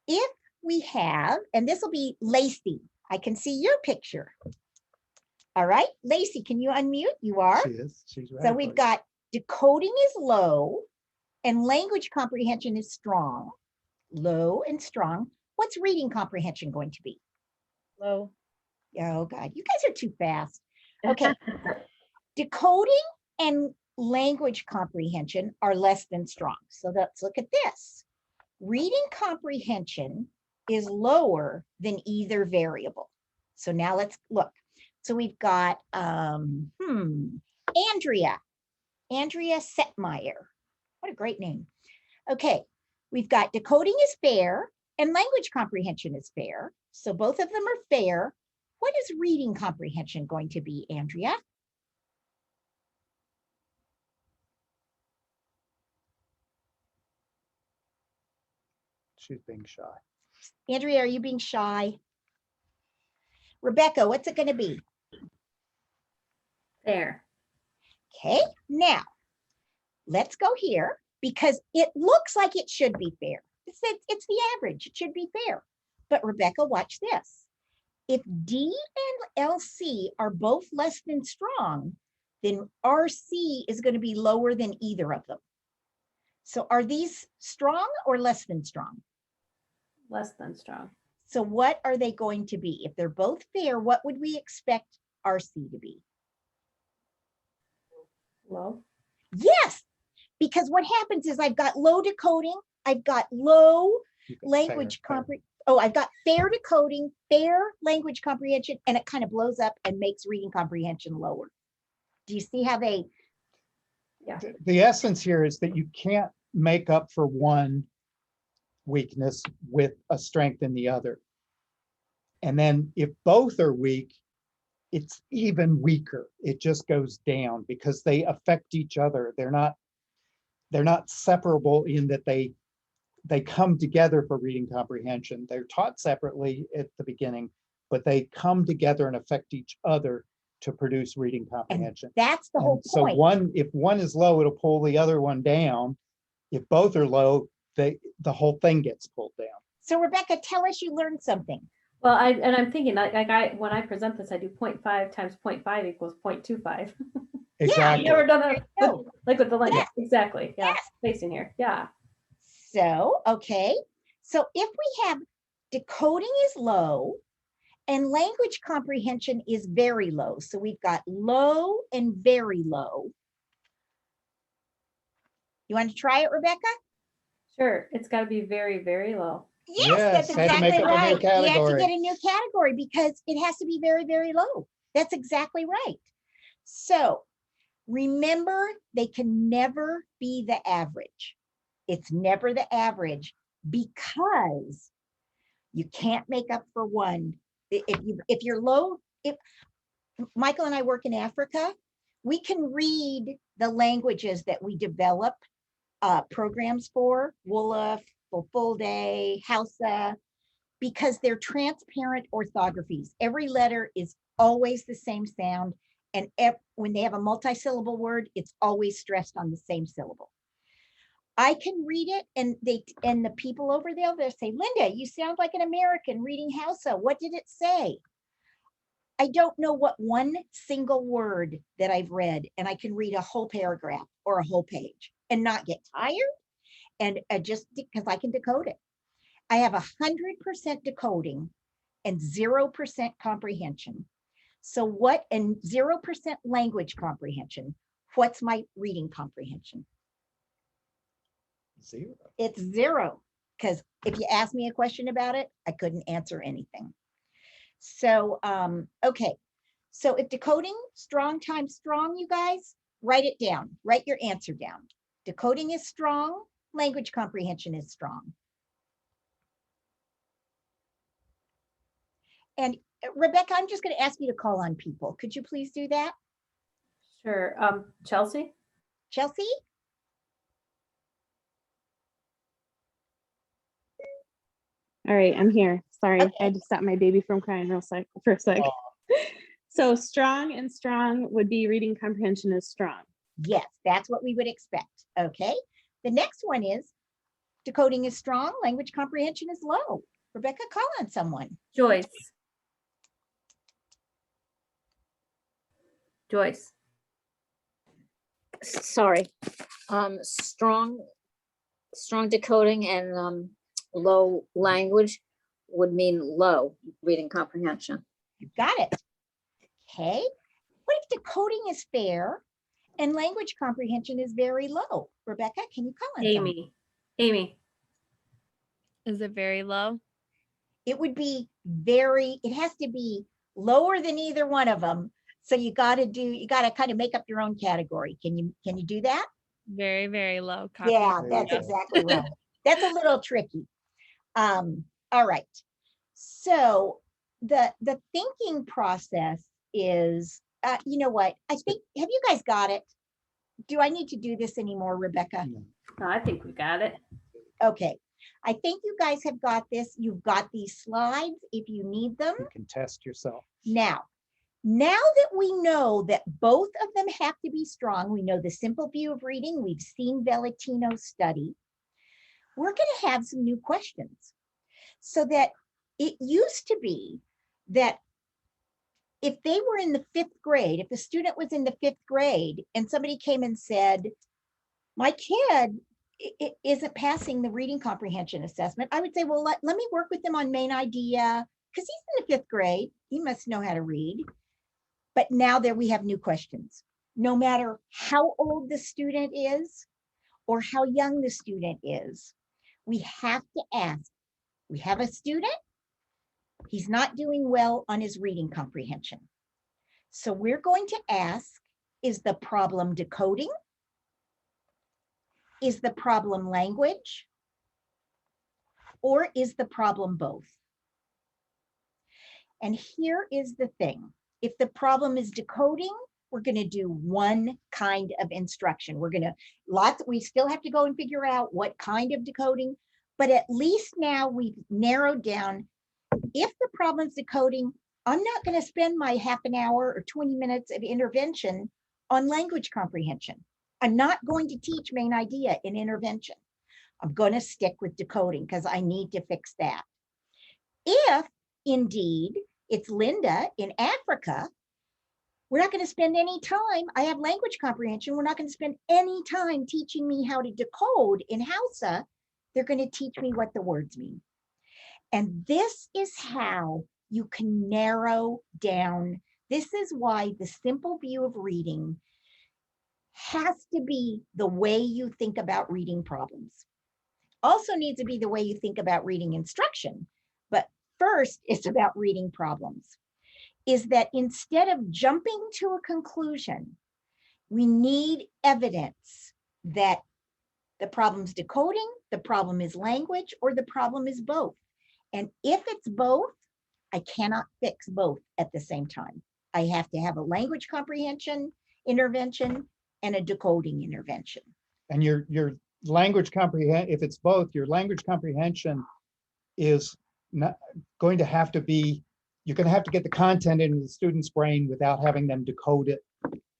if we have, and this will be Lacey. I can see your picture. All right, Lacey, can you unmute? You are. She is. She's right. So we've got decoding is low and language comprehension is strong. Low and strong. What's reading comprehension going to be? Low. Oh God, you guys are too fast. Okay. Decoding and language comprehension are less than strong. So let's look at this. Reading comprehension is lower than either variable. So now let's look. So we've got Andrea Setmeyer. What a great name. Okay, we've got decoding is fair and language comprehension is fair. So both of them are fair. What is reading comprehension going to be, Andrea? She's being shy. Andrea, are you being shy? Rebecca, what's it going to be? Fair. Okay, now let's go here because it looks like it should be fair. It's the average. It should be fair. But Rebecca, watch this. If D and LC are both less than strong, then RC is going to be lower than either of them. So are these strong or less than strong? Less than strong. So what are they going to be? If they're both fair, what would we expect RC to be? Low. Yes, because what happens is I've got low decoding, I've got low You got language fair. comprehension. Oh, I've got fair decoding, fair language comprehension, and it kind of blows up and makes reading comprehension lower. Do you see how they? Yeah. The essence here is that you can't make up for one weakness with a strength in the other. And then if both are weak, it's even weaker. It just goes down because they affect each other. They're not separable in that they come together for reading comprehension. They're taught separately at the beginning, but they come together and affect each other to produce reading comprehension. That's the whole And so point. if one is low, it'll pull the other one down. If both are low, the whole thing gets pulled down. So Rebecca, tell us you learned something. Well, I'm thinking when I present this, I do 0.5 times 0.5 equals 0.25. Exactly. You ever done There that? you go. Like with the line. Yes. Exactly. Yeah. Yes. Spacing here. Yeah. So, okay. So if we have decoding is low and language comprehension is very low. So we've got low and very low. You want to try it, Rebecca? Sure. It's got to be very, very low. Yes, that's had to make exactly up a new right. You have to category. get a new category because it has to be very, very low. That's exactly right. So remember, they can never be the average. It's never the average because you can't make up for one. If you're low, if Michael and I work in Africa, we can read the languages that we develop programs for, Wolof, Fulfulde, Hausa, because they're transparent orthographies. Every letter is always the same sound. And when they have a multi-syllable word, it's always stressed on the same syllable. I can read it and the people over there, they'll say, Linda, you sound like an American reading Hausa. What did it say? I don't know what one single word that I've read, and I can read a whole paragraph or a whole page and not get tired, and just because I can decode it. I have 100% decoding and 0% comprehension. So what, and 0% language comprehension, what's my reading comprehension? 0. It's 0, because if you ask me a question about it, I couldn't answer anything. So, okay, So if decoding strong times strong, you guys, write it down, write your answer down. Decoding is strong, language comprehension is strong. And Rebecca, I'm just going to ask you to call on people. Could you please do that? Sure. Chelsea? Chelsea? All right, I'm here. Sorry, Okay. I had to stop my baby from crying for a sec. Oh. So strong and strong would be reading comprehension is strong. Yes, that's what we would expect. Okay. The next one is decoding is strong, language comprehension is low. Rebecca, call on someone. Joyce. Joyce. Sorry. Strong decoding and low language would mean low reading comprehension. You got it. Okay. What if decoding is fair and language comprehension is very low? Rebecca, can you call on someone? Amy. Is it very low? It would be it has to be lower than either one of them. So you got to kind of make up your own category. Can you do that? Very, very low. Yeah, that's Yeah. exactly right. That's a little tricky. All right. So the thinking process is, you know what? I think, have you guys got it? Do I need to do this anymore, Rebecca? No, I think we got it. Okay. I think you guys have got this. You've got these slides if you need them. You can test yourself. Now that we know that both of them have to be strong, we know the simple view of reading, we've seen Valentino's study, we're going to have some new questions. So that it used to be that if they were in the 5th grade, if the student was in the 5th grade and somebody came and said, my kid isn't passing the reading comprehension assessment, I would say, well, let me work with them on main idea, because he's in the 5th grade, he must know how to read. But now there we have new questions. No matter how old the student is or how young the student is, we have to ask, we have a student, he's not doing well on his reading comprehension. So we're going to ask, is the problem decoding? Is the problem language? Or is the problem both? And here is the thing. If the problem is decoding, we're going to do one kind of instruction. We still have to go and figure out what kind of decoding, but at least now we've narrowed down, if the problem's decoding, I'm not going to spend my half an hour or 20 minutes of intervention on language comprehension. I'm not going to teach main idea in intervention. I'm going to stick with decoding because I need to fix that. If indeed it's Linda in Africa, we're not going to spend any time. I have language comprehension. We're not going to spend any time teaching me how to decode in Hausa. They're going to teach me what the words mean. And this is how you can narrow down. This is why the simple view of reading has to be the way you think about reading problems. Also needs to be the way you think about reading instruction. But first, it's about reading problems. Is that instead of jumping to a conclusion, we need evidence that the problem's decoding, the problem is language, or the problem is both. And if it's both, I cannot fix both at the same time. I have to have a language comprehension intervention and a decoding intervention. And your language comprehension, if it's both, your language comprehension is not going to have to be, you're going to have to get the content into the student's brain without having them decode it.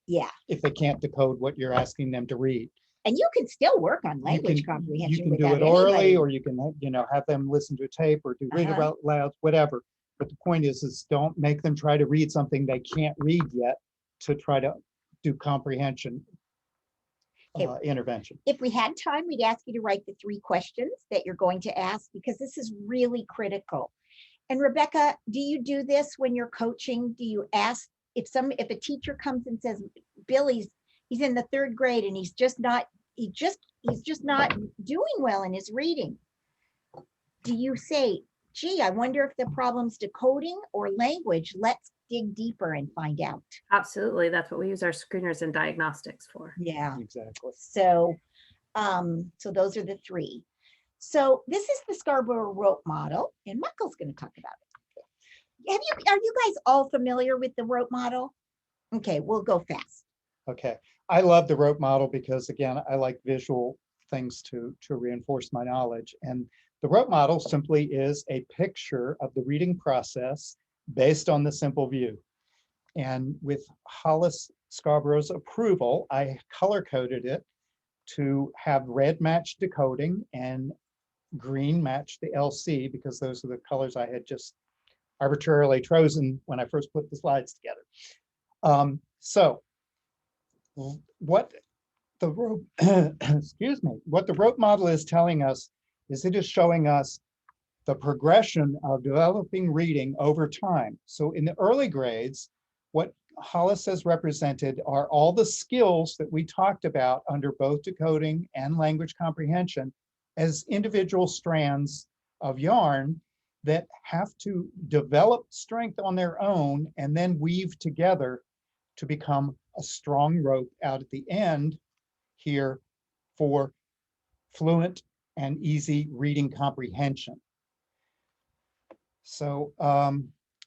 Yeah. If they can't decode what you're asking them to read. And you can still work on You language can comprehension do without it orally, anybody. or you can, have them listen to a tape or do read Uh-huh. it loud, whatever. But the point is don't make them try to read something they can't read yet to try to do comprehension intervention. If we had time, we'd ask you to write the 3 questions that you're going to ask, because this is really critical. And Rebecca, do you do this when you're coaching? Do you ask if a teacher comes and says, Billy's he's in the 3rd grade and he's just not doing well in his reading? Do you say, gee, I wonder if the problem's decoding or language? Let's dig deeper and find out. Absolutely. That's what we use our screeners and diagnostics for. Yeah. Exactly. So, so those are the three. So this is the Scarborough rope model, and Michael's going to talk about it. Are you guys all familiar with the rope model? Okay, we'll go fast. Okay. I love the rope model because, again, I like visual things to reinforce my knowledge. And the rope model simply is a picture of the reading process based on the simple view. And with Hollis Scarborough's approval, I color coded it to have red match decoding and green match the LC, because those are the colors I had just arbitrarily chosen when I first put the slides together. So what the rope, excuse me, what the rope model is telling us is it is showing us the progression of developing reading over time. So in the early grades, what Hollis has represented are all the skills that we talked about under both decoding and language comprehension as individual strands of yarn that have to develop strength on their own and then weave together to become a strong rope out at the end here for fluent and easy reading comprehension. So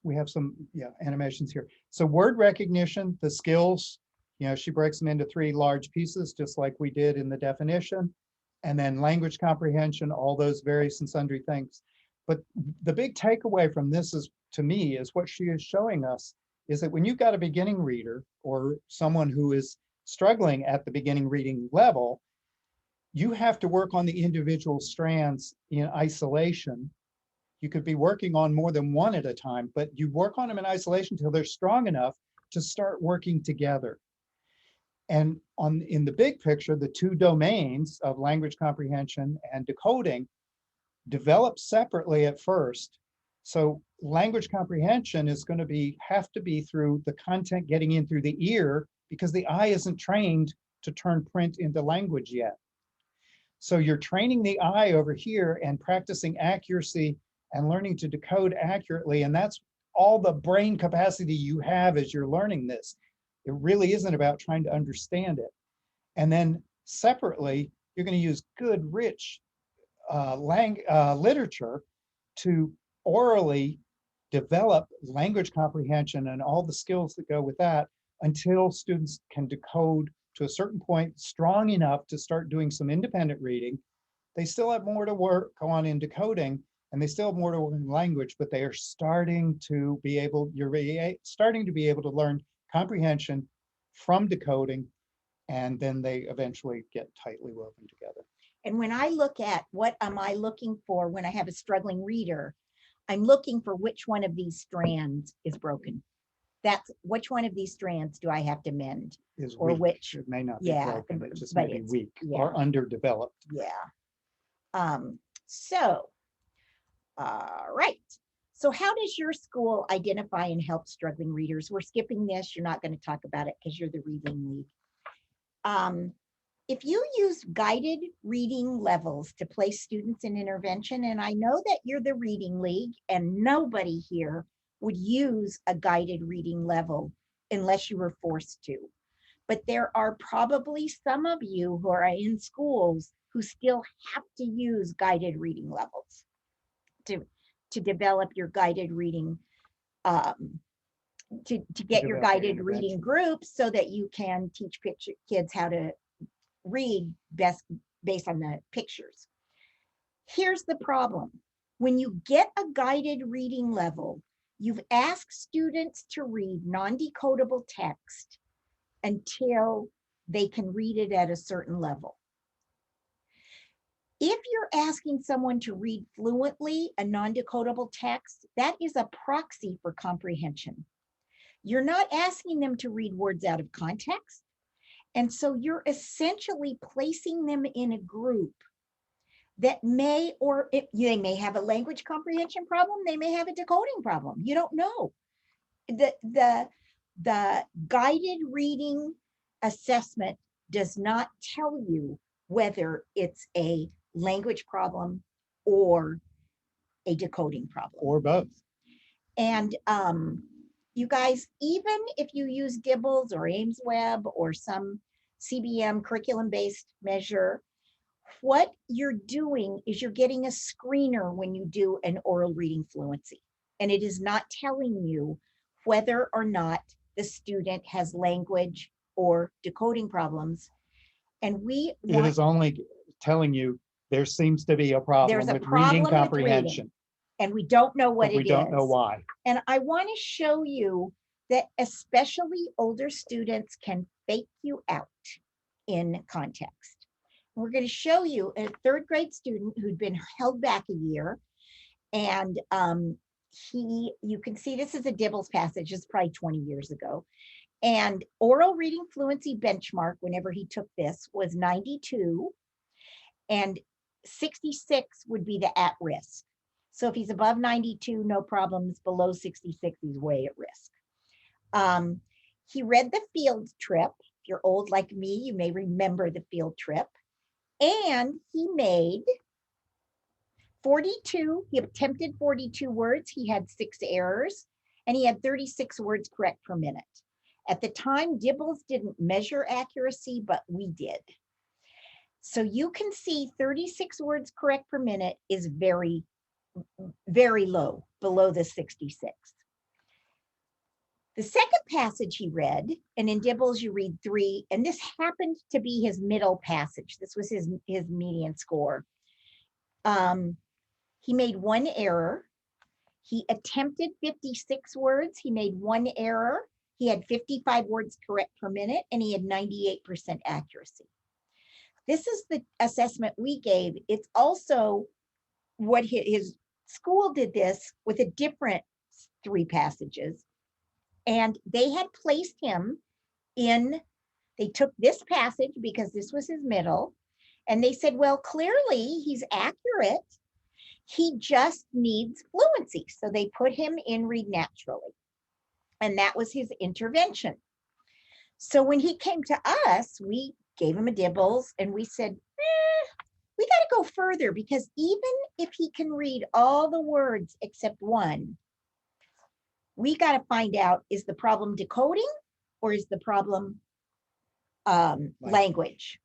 we have some animations here. So word recognition, the skills, she breaks them into three large pieces, just like we did in the definition. And then language comprehension, all those various and sundry things. But the big takeaway from this is, to me, is what she is showing us is that when you've got a beginning reader or someone who is struggling at the beginning reading level, you have to work on the individual strands in isolation. You could be working on more than one at a time, but you work on them in isolation until they're strong enough to start working together. And in the big picture, the two domains of language comprehension and decoding develop separately at first. So language comprehension is going to have to be through the content getting in through the ear, because the eye isn't trained to turn print into language yet. So you're training the eye over here and practicing accuracy and learning to decode accurately. And that's all the brain capacity you have as you're learning this. It really isn't about trying to understand it. And then separately, you're going to use good, rich literature to orally develop language comprehension and all the skills that go with that until students can decode to a certain point strong enough to start doing some independent reading. They still have more to work on in decoding, and they still have more to work in language, but they are starting to be able, starting to be able to learn comprehension from decoding, and then they eventually get tightly woven together. And when I look at what am I looking for when I have a struggling reader, I'm looking for which one of these strands is broken. That's which one of these strands do I have to mend? Is or weak. which, It may not be yeah, broken, it just but may be it's- weak yeah. or underdeveloped. Yeah. So, all right. So how does your school identify and help struggling readers? We're skipping this. You're not going to talk about it because you're the reading league. If you use guided reading levels to place students in intervention, and I know that you're the reading league and nobody here would use a guided reading level unless you were forced to. But there are probably some of you who are in schools who still have to use guided reading levels to develop your guided reading, to get your develop guided the reading intervention. groups so that you can teach kids how to read best based on the pictures. Here's the problem. When you get a guided reading level, you've asked students to read non-decodable text until they can read it at a certain level. If you're asking someone to read fluently a non-decodable text, that is a proxy for comprehension. You're not asking them to read words out of context. And so you're essentially placing them in a group that may, they may have a language comprehension problem, they may have a decoding problem. You don't know. The guided reading assessment does not tell you whether it's a language problem or a decoding problem. Or both. And you guys, even if you use Dibbles or Ames Web or some CBM curriculum-based measure, what you're doing is you're getting a screener when you do an oral reading fluency. And it is not telling you whether or not the student has language or decoding problems. And we It want, is only telling you there seems to be a problem there's a with problem reading with reading, comprehension, and we don't know what but we it don't know is. why. And I want to show you that especially older students can fake you out in context. We're going to show you a third grade student who'd been held back a year. And you can see this is a Dibbles passage, it's probably 20 years ago. And oral reading fluency benchmark, whenever he took this, was 92. And 66 would be the at risk. So if he's above 92, no problems. Below 66, he's way at risk. He read the field trip. If you're old like me, you may remember the field trip. And he made 42, he attempted 42 words. He had 6 errors, and he had 36 words correct per minute. At the time, Dibbles didn't measure accuracy, but we did. So you can see 36 words correct per minute is very, very low, below the 66. The second passage he read, and in Dibbles you read 3, and this happened to be his middle passage. This was his median score. He made 1 error. He attempted 56 words. He made 1 error. He had 55 words correct per minute, and he had 98% accuracy. This is the assessment we gave. It's also what his school did this with a different 3 passages. And they had placed him in, they took this passage because this was his middle, and they said, well, clearly he's accurate. He just needs fluency. So they put him in Read Naturally. And that was his intervention. So when he came to us, we gave him a Dibbles and we said, we got to go further, because even if he can read all the words except 1, we got to find out, is the problem decoding or is the problem language?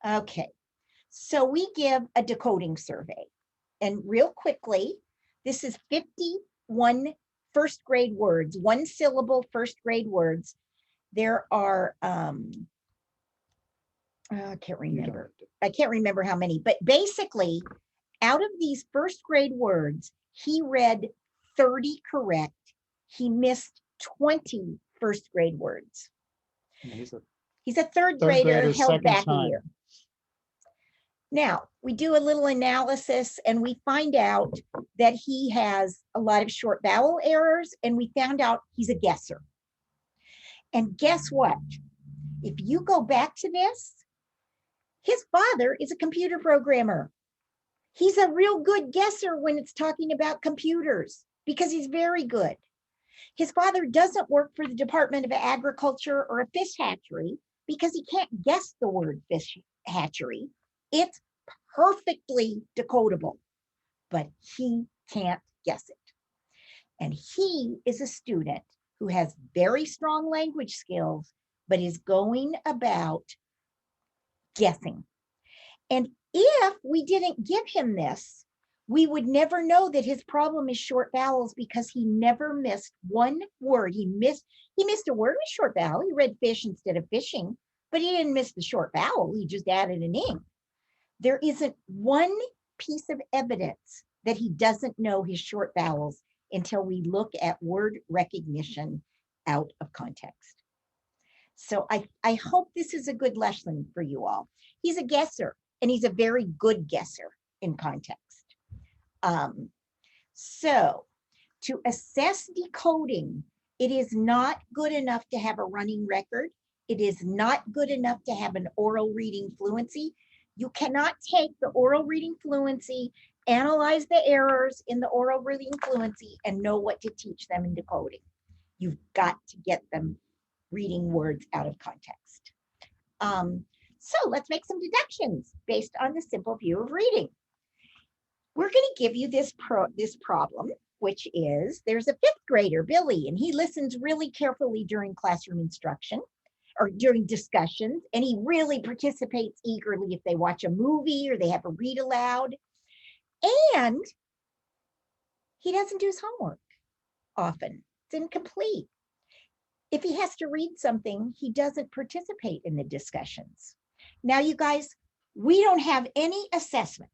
Okay, so we give a decoding survey. And real quickly, this is 51 first grade words, 1 syllable first grade words. There are, I can't remember. I can't remember how many, but basically out of these first grade words, he read 30 correct. He missed 20 first grade words. He's a third grader held back time. a year. Now, we do a little analysis and we find out that he has a lot of short vowel errors, and we found out he's a guesser. And guess what? If you go back to this, his father is a computer programmer. He's a real good guesser when it's talking about computers because he's very good. His father doesn't work for the Department of Agriculture or a fish hatchery because he can't guess the word fish hatchery. It's perfectly decodable, but he can't guess it. And he is a student who has very strong language skills, but is going about guessing. And if we didn't give him this, we would never know that his problem is short vowels, because he never missed 1 word. He missed a word with short vowel. He read fish instead of fishing, but he didn't miss the short vowel. He just added an ing. There isn't 1 piece of evidence that he doesn't know his short vowels until we look at word recognition out of context. So I hope this is a good lesson for you all. He's a guesser, and he's a very good guesser in context. So to assess decoding, it is not good enough to have a running record. It is not good enough to have an oral reading fluency. You cannot take the oral reading fluency, analyze the errors in the oral reading fluency, and know what to teach them in decoding. You've got to get them reading words out of context. So let's make some deductions based on the simple view of reading. We're going to give you this problem, which is there's a fifth grader, Billy, and he listens really carefully during classroom instruction or during discussions, and he really participates eagerly if they watch a movie or they have a read aloud. And he doesn't do his homework often. It's incomplete. If he has to read something, he doesn't participate in the discussions. Now, you guys, we don't have any assessment,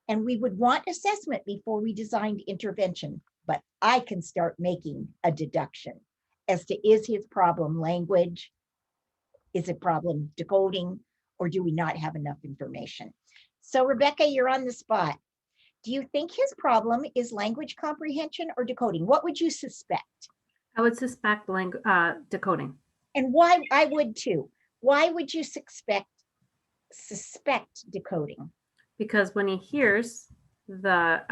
and we would want assessment before we designed intervention, but I can start making a deduction as to is his problem language, is it problem decoding, or do we not have enough information? So Rebecca, you're on the spot. Do you think his problem is language comprehension or decoding? What would you suspect? I would suspect decoding. And why? I would too. Why would you suspect decoding? Because when he hears the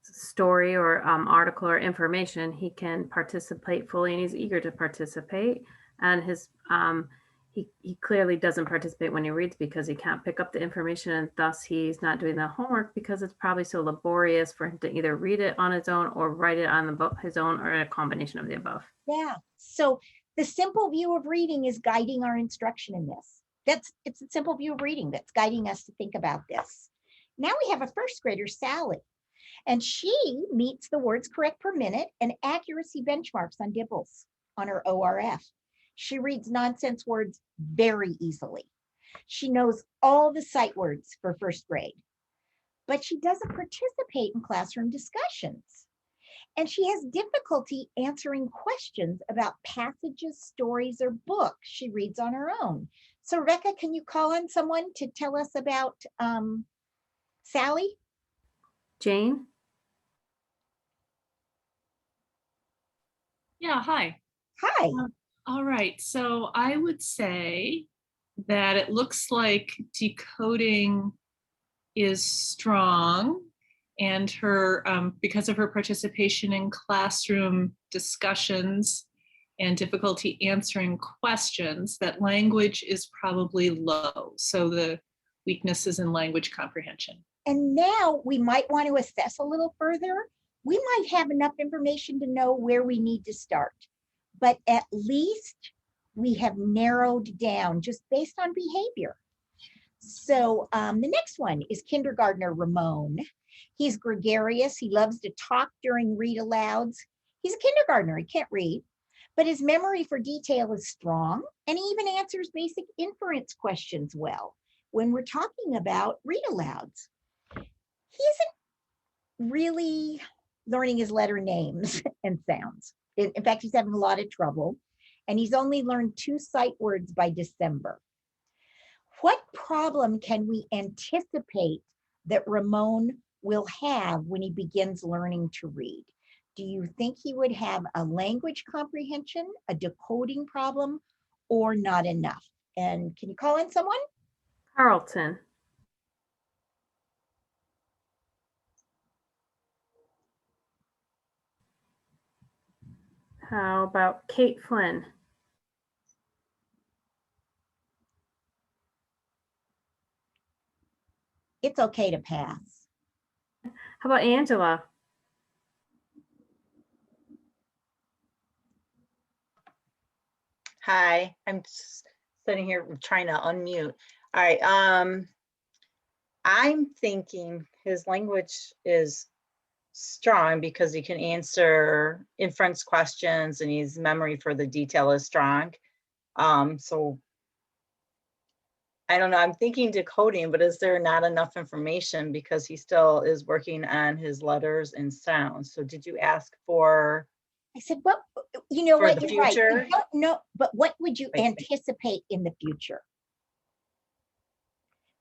story or article or information, he can participate fully and he's eager to participate. And his he clearly doesn't participate when he reads because he can't pick up the information, and thus he's not doing the homework because it's probably so laborious for him to either read it on his own or write it on his own, or a combination of the above. Yeah. So the simple view of reading is guiding our instruction in this. It's a simple view of reading that's guiding us to think about this. Now we have a first grader, Sally, and she meets the words correct per minute and accuracy benchmarks on DIBELS on her ORF. She reads nonsense words very easily. She knows all the sight words for first grade, but she doesn't participate in classroom discussions. And she has difficulty answering questions about passages, stories, or books she reads on her own. So Rebecca, can you call on someone to tell us about Sally? Jane? Yeah, hi. Hi. All right, so I would say that it looks like decoding is strong, and her because of her participation in classroom discussions and difficulty answering questions, that language is probably low. So the weakness is in language comprehension. And now we might want to assess a little further. We might have enough information to know where we need to start, but at least we have narrowed down just based on behavior. So the next one is kindergartner Ramon. He's gregarious. He loves to talk during read alouds. He's a kindergartner. He can't read, but his memory for detail is strong, and he even answers basic inference questions well when we're talking about read alouds. He isn't really learning his letter names and sounds. In fact, he's having a lot of trouble, and he's only learned 2 sight words by December. What problem can we anticipate that Ramon will have when he begins learning to read? Do you think he would have a language comprehension, a decoding problem, or not enough? And can you call in someone? Carlton. How about Kate Flynn? It's okay to pass. How about Angela? Hi, I'm just sitting here trying to unmute. All right, I'm thinking his language is strong because he can answer inference questions and his memory for the detail is strong. So I don't know, I'm thinking decoding, but is there not enough information because he still is working on his letters and sounds? So did you ask for? I said, well, you know for what, the you're right. future? I don't know, but what would you Wait. anticipate in the future?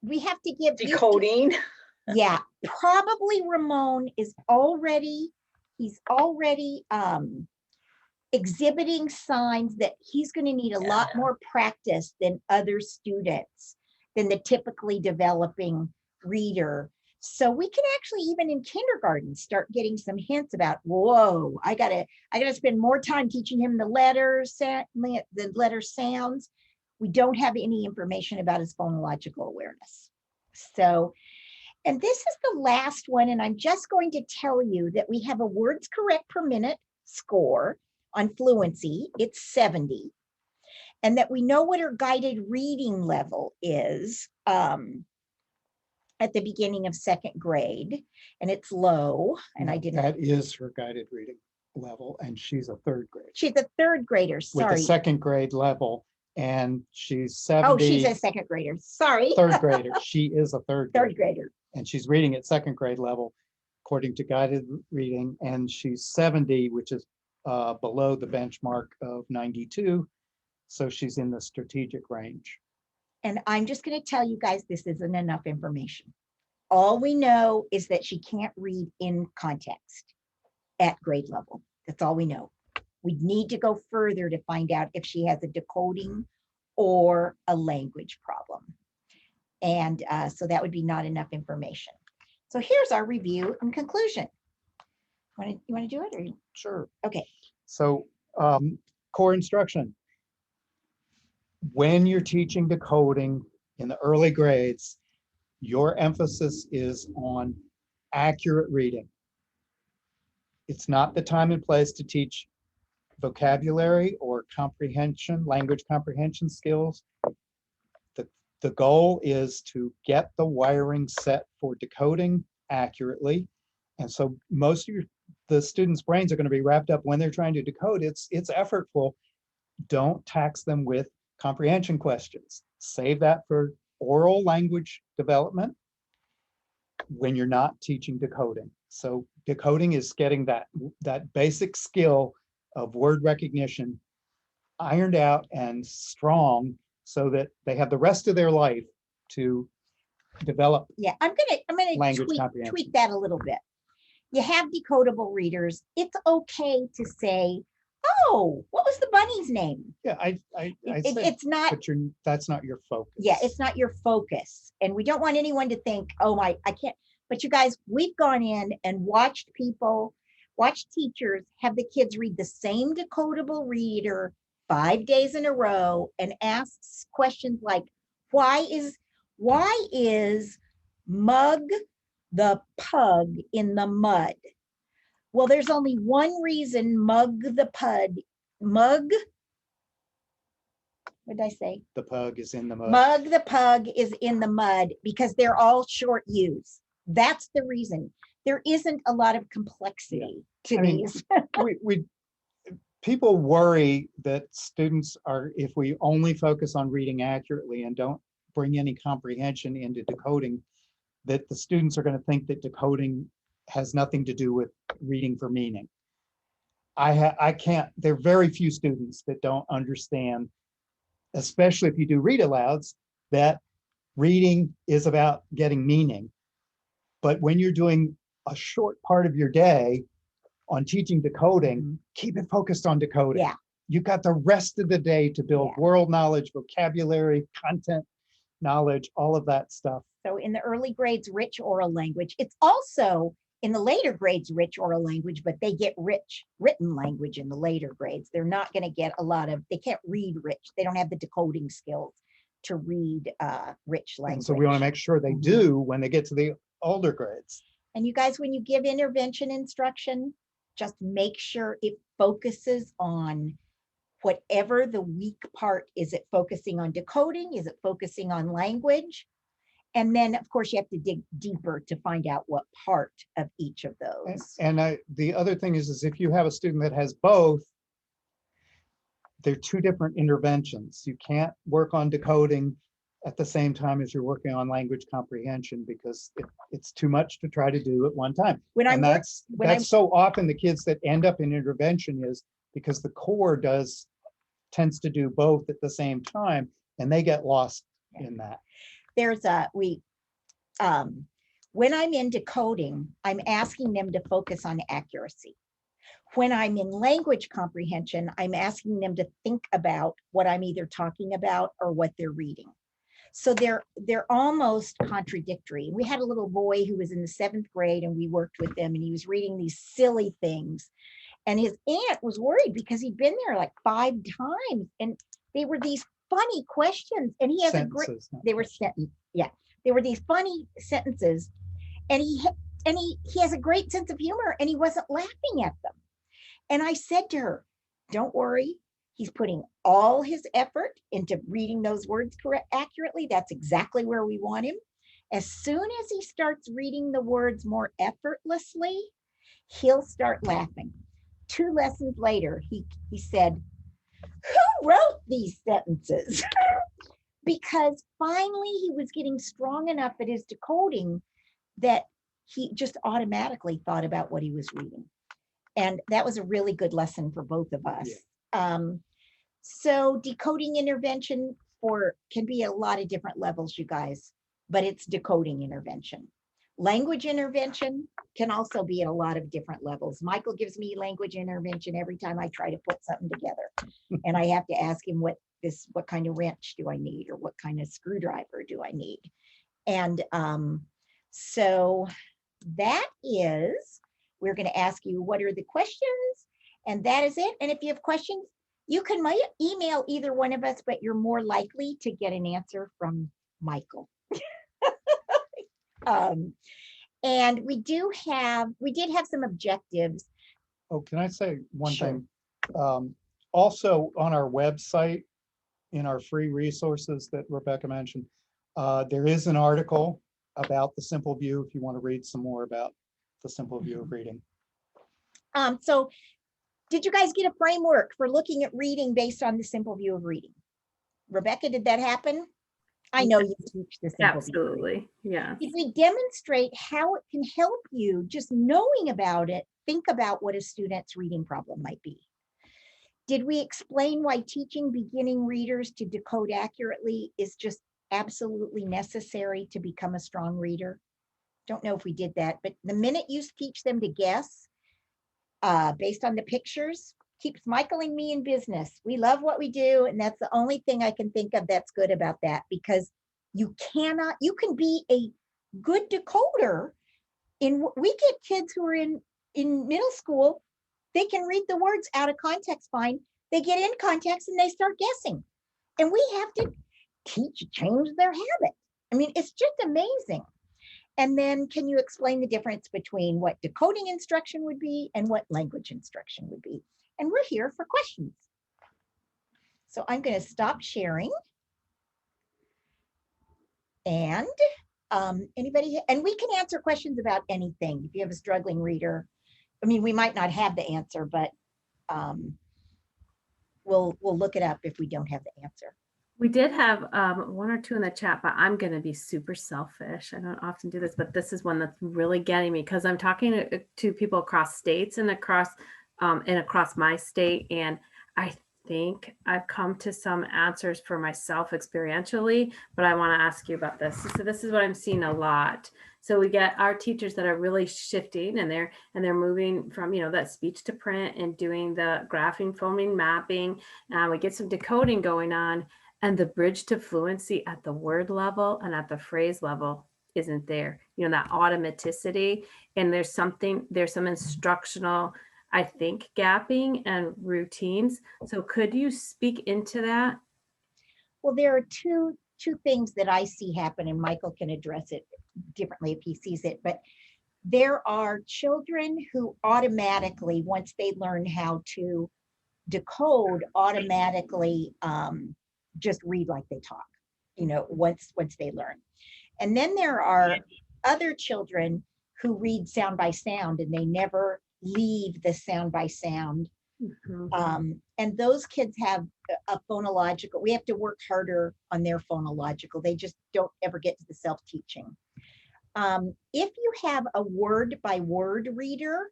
We have to give Decoding. Yeah, probably Ramon is already, he's already exhibiting signs that he's going to need a lot more practice than other students, than the typically developing reader. So we can actually, even in kindergarten, start getting some hints about, whoa, I gotta spend more time teaching him the letters, the letter sounds. We don't have any information about his phonological awareness. So, And this is the last one, and I'm just going to tell you that we have a words correct per minute score on fluency. It's 70. And that we know what her guided reading level is at the beginning of second grade, and it's low. And I didn't. That is her guided reading level, and she's a third grader. She's a third grader. With Sorry. a second grade level, and she's 70. Oh, she's a second grader. Sorry. Third grader. She is a third Third grader. grader. And she's reading at second grade level, according to guided reading, and she's 70, which is below the benchmark of 92. So she's in the strategic range. And I'm just going to tell you guys, this isn't enough information. All we know is that she can't read in context at grade level. That's all we know. We need to go further to find out if she has a decoding or a language problem. And so that would be not enough information. So here's our review and conclusion. You want to do it, or you? Sure. Okay. So core instruction. When you're teaching decoding in the early grades, your emphasis is on accurate reading. It's not the time and place to teach vocabulary or comprehension, language comprehension skills. The goal is to get the wiring set for decoding accurately. And so most of the students' brains are going to be wrapped up when they're trying to decode. It's effortful. Don't tax them with comprehension questions. Save that for oral language development when you're not teaching decoding. So decoding is getting that basic skill of word recognition ironed out and strong so that they have the rest of their life to develop. Yeah, I'm gonna language comprehension. tweak that a little bit. You have decodable readers. It's okay to say, "Oh, what was the bunny's name?" Yeah, I say, It's not. but that's not your focus. Yeah, it's not your focus, and we don't want anyone to think, "Oh my, I can't." But you guys, we've gone in and watched teachers have the kids read the same decodable reader 5 days in a row and asks questions like, why is Mug the pug in the mud? Well, there's only one reason Mug, what did I say? The pug is in the mud. Mug the pug is in the mud because they're all short U's. That's the reason. There isn't a lot of complexity to these. People worry that students are, if we only focus on reading accurately and don't bring any comprehension into decoding, that the students are going to think that decoding has nothing to do with reading for meaning. There are very few students that don't understand, especially if you do read alouds, that reading is about getting meaning. But when you're doing a short part of your day on teaching decoding, keep it focused on decoding. Yeah. You've got the rest of the day to build world knowledge, vocabulary, content knowledge, all of that stuff. So in the early grades, rich oral language. It's also in the later grades, rich oral language, but they get rich written language in the later grades. They're not going to get they can't read rich. They don't have the decoding skills to read rich language. And so we want to make sure they do when they get to the older grades. And you guys, when you give intervention instruction, just make sure it focuses on whatever the weak part. Is it focusing on decoding? Is it focusing on language? And then, of course, you have to dig deeper to find out what part of each of those. And the other thing is if you have a student that has both, they're two different interventions. You can't work on decoding at the same time as you're working on language comprehension because it's too much to try to do at one time. That's so often the kids that end up in intervention is because the core tends to do both at the same time, and they get lost in that. When I'm in decoding, I'm asking them to focus on accuracy. When I'm in language comprehension, I'm asking them to think about what I'm either talking about or what they're reading. So they're almost contradictory. We had a little boy who was in the 7th grade and we worked with them and he was reading these silly things. And his aunt was worried because he'd been there like 5 times and they were these funny questions. And he has they were these funny sentences. And he has a great sense of humor, and he wasn't laughing at them. And I said to her, don't worry, he's putting all his effort into reading those words accurately. That's exactly where we want him. As soon as he starts reading the words more effortlessly, he'll start laughing. 2 lessons later, he said, who wrote these sentences? Because finally he was getting strong enough at his decoding that he just automatically thought about what he was reading. And that was a really good lesson for both of us. Yeah. So decoding intervention can be a lot of different levels, you guys, but it's decoding intervention. Language intervention can also be at a lot of different levels. Michael gives me language intervention every time I try to put something together. And I have to ask him what kind of wrench do I need, or what kind of screwdriver do I need? And so that is, we're going to ask you, what are the questions? And that is it. And if you have questions, you can email either one of us, but you're more likely to get an answer from Michael. And we did have some objectives. Oh, can I say one Sure. thing? Also on our website, in our free resources that Rebecca mentioned, there is an article about the simple view if you want to read some more about the simple view of reading. So did you guys get a framework for looking at reading based on the simple view of reading? Rebecca, did that happen? I know you teach the simple view of reading. Yeah. If we demonstrate how it can help you, just knowing about it, think about what a student's reading problem might be. Did we explain why teaching beginning readers to decode accurately is just absolutely necessary to become a strong reader? Don't know if we did that, but the minute you teach them to guess based on the pictures, keeps Michael and me in business. We love what we do, and that's the only thing I can think of that's good about that, because you can be a good decoder. We get kids who are in middle school, they can read the words out of context fine. They get in context and they start guessing. And we have to change their habit. I mean, it's just amazing. And then can you explain the difference between what decoding instruction would be and what language instruction would be? And we're here for questions. So I'm going to stop sharing. And anybody, and we can answer questions about anything. If you have a struggling reader, I mean, we might not have the answer, but we'll look it up if we don't have the answer. We did have 1 or 2 in the chat, but I'm going to be super selfish. I don't often do this, but this is one that's really getting me, because I'm talking to people across states and across my state. And I think I've come to some answers for myself experientially, but I want to ask you about this. So this is what I'm seeing a lot. So we get our teachers that are really shifting, and they're moving from, that speech to print and doing the graphing, foaming, mapping. We get some decoding going on. And the bridge to fluency at the word level and at the phrase level isn't there. That automaticity. And there's some instructional, I think, gapping and routines. So could you speak into that? Well, there are two things that I see happen, and Michael can address it differently if he sees it. But there are children who automatically, once they learn how to decode, automatically just read like they talk, once they learn. And then there are other children who read sound by sound, and they never leave the sound by sound. Mm-hmm. And those kids have a phonological, we have to work harder on their phonological. They just don't ever get to the self-teaching. If you have a word by word reader,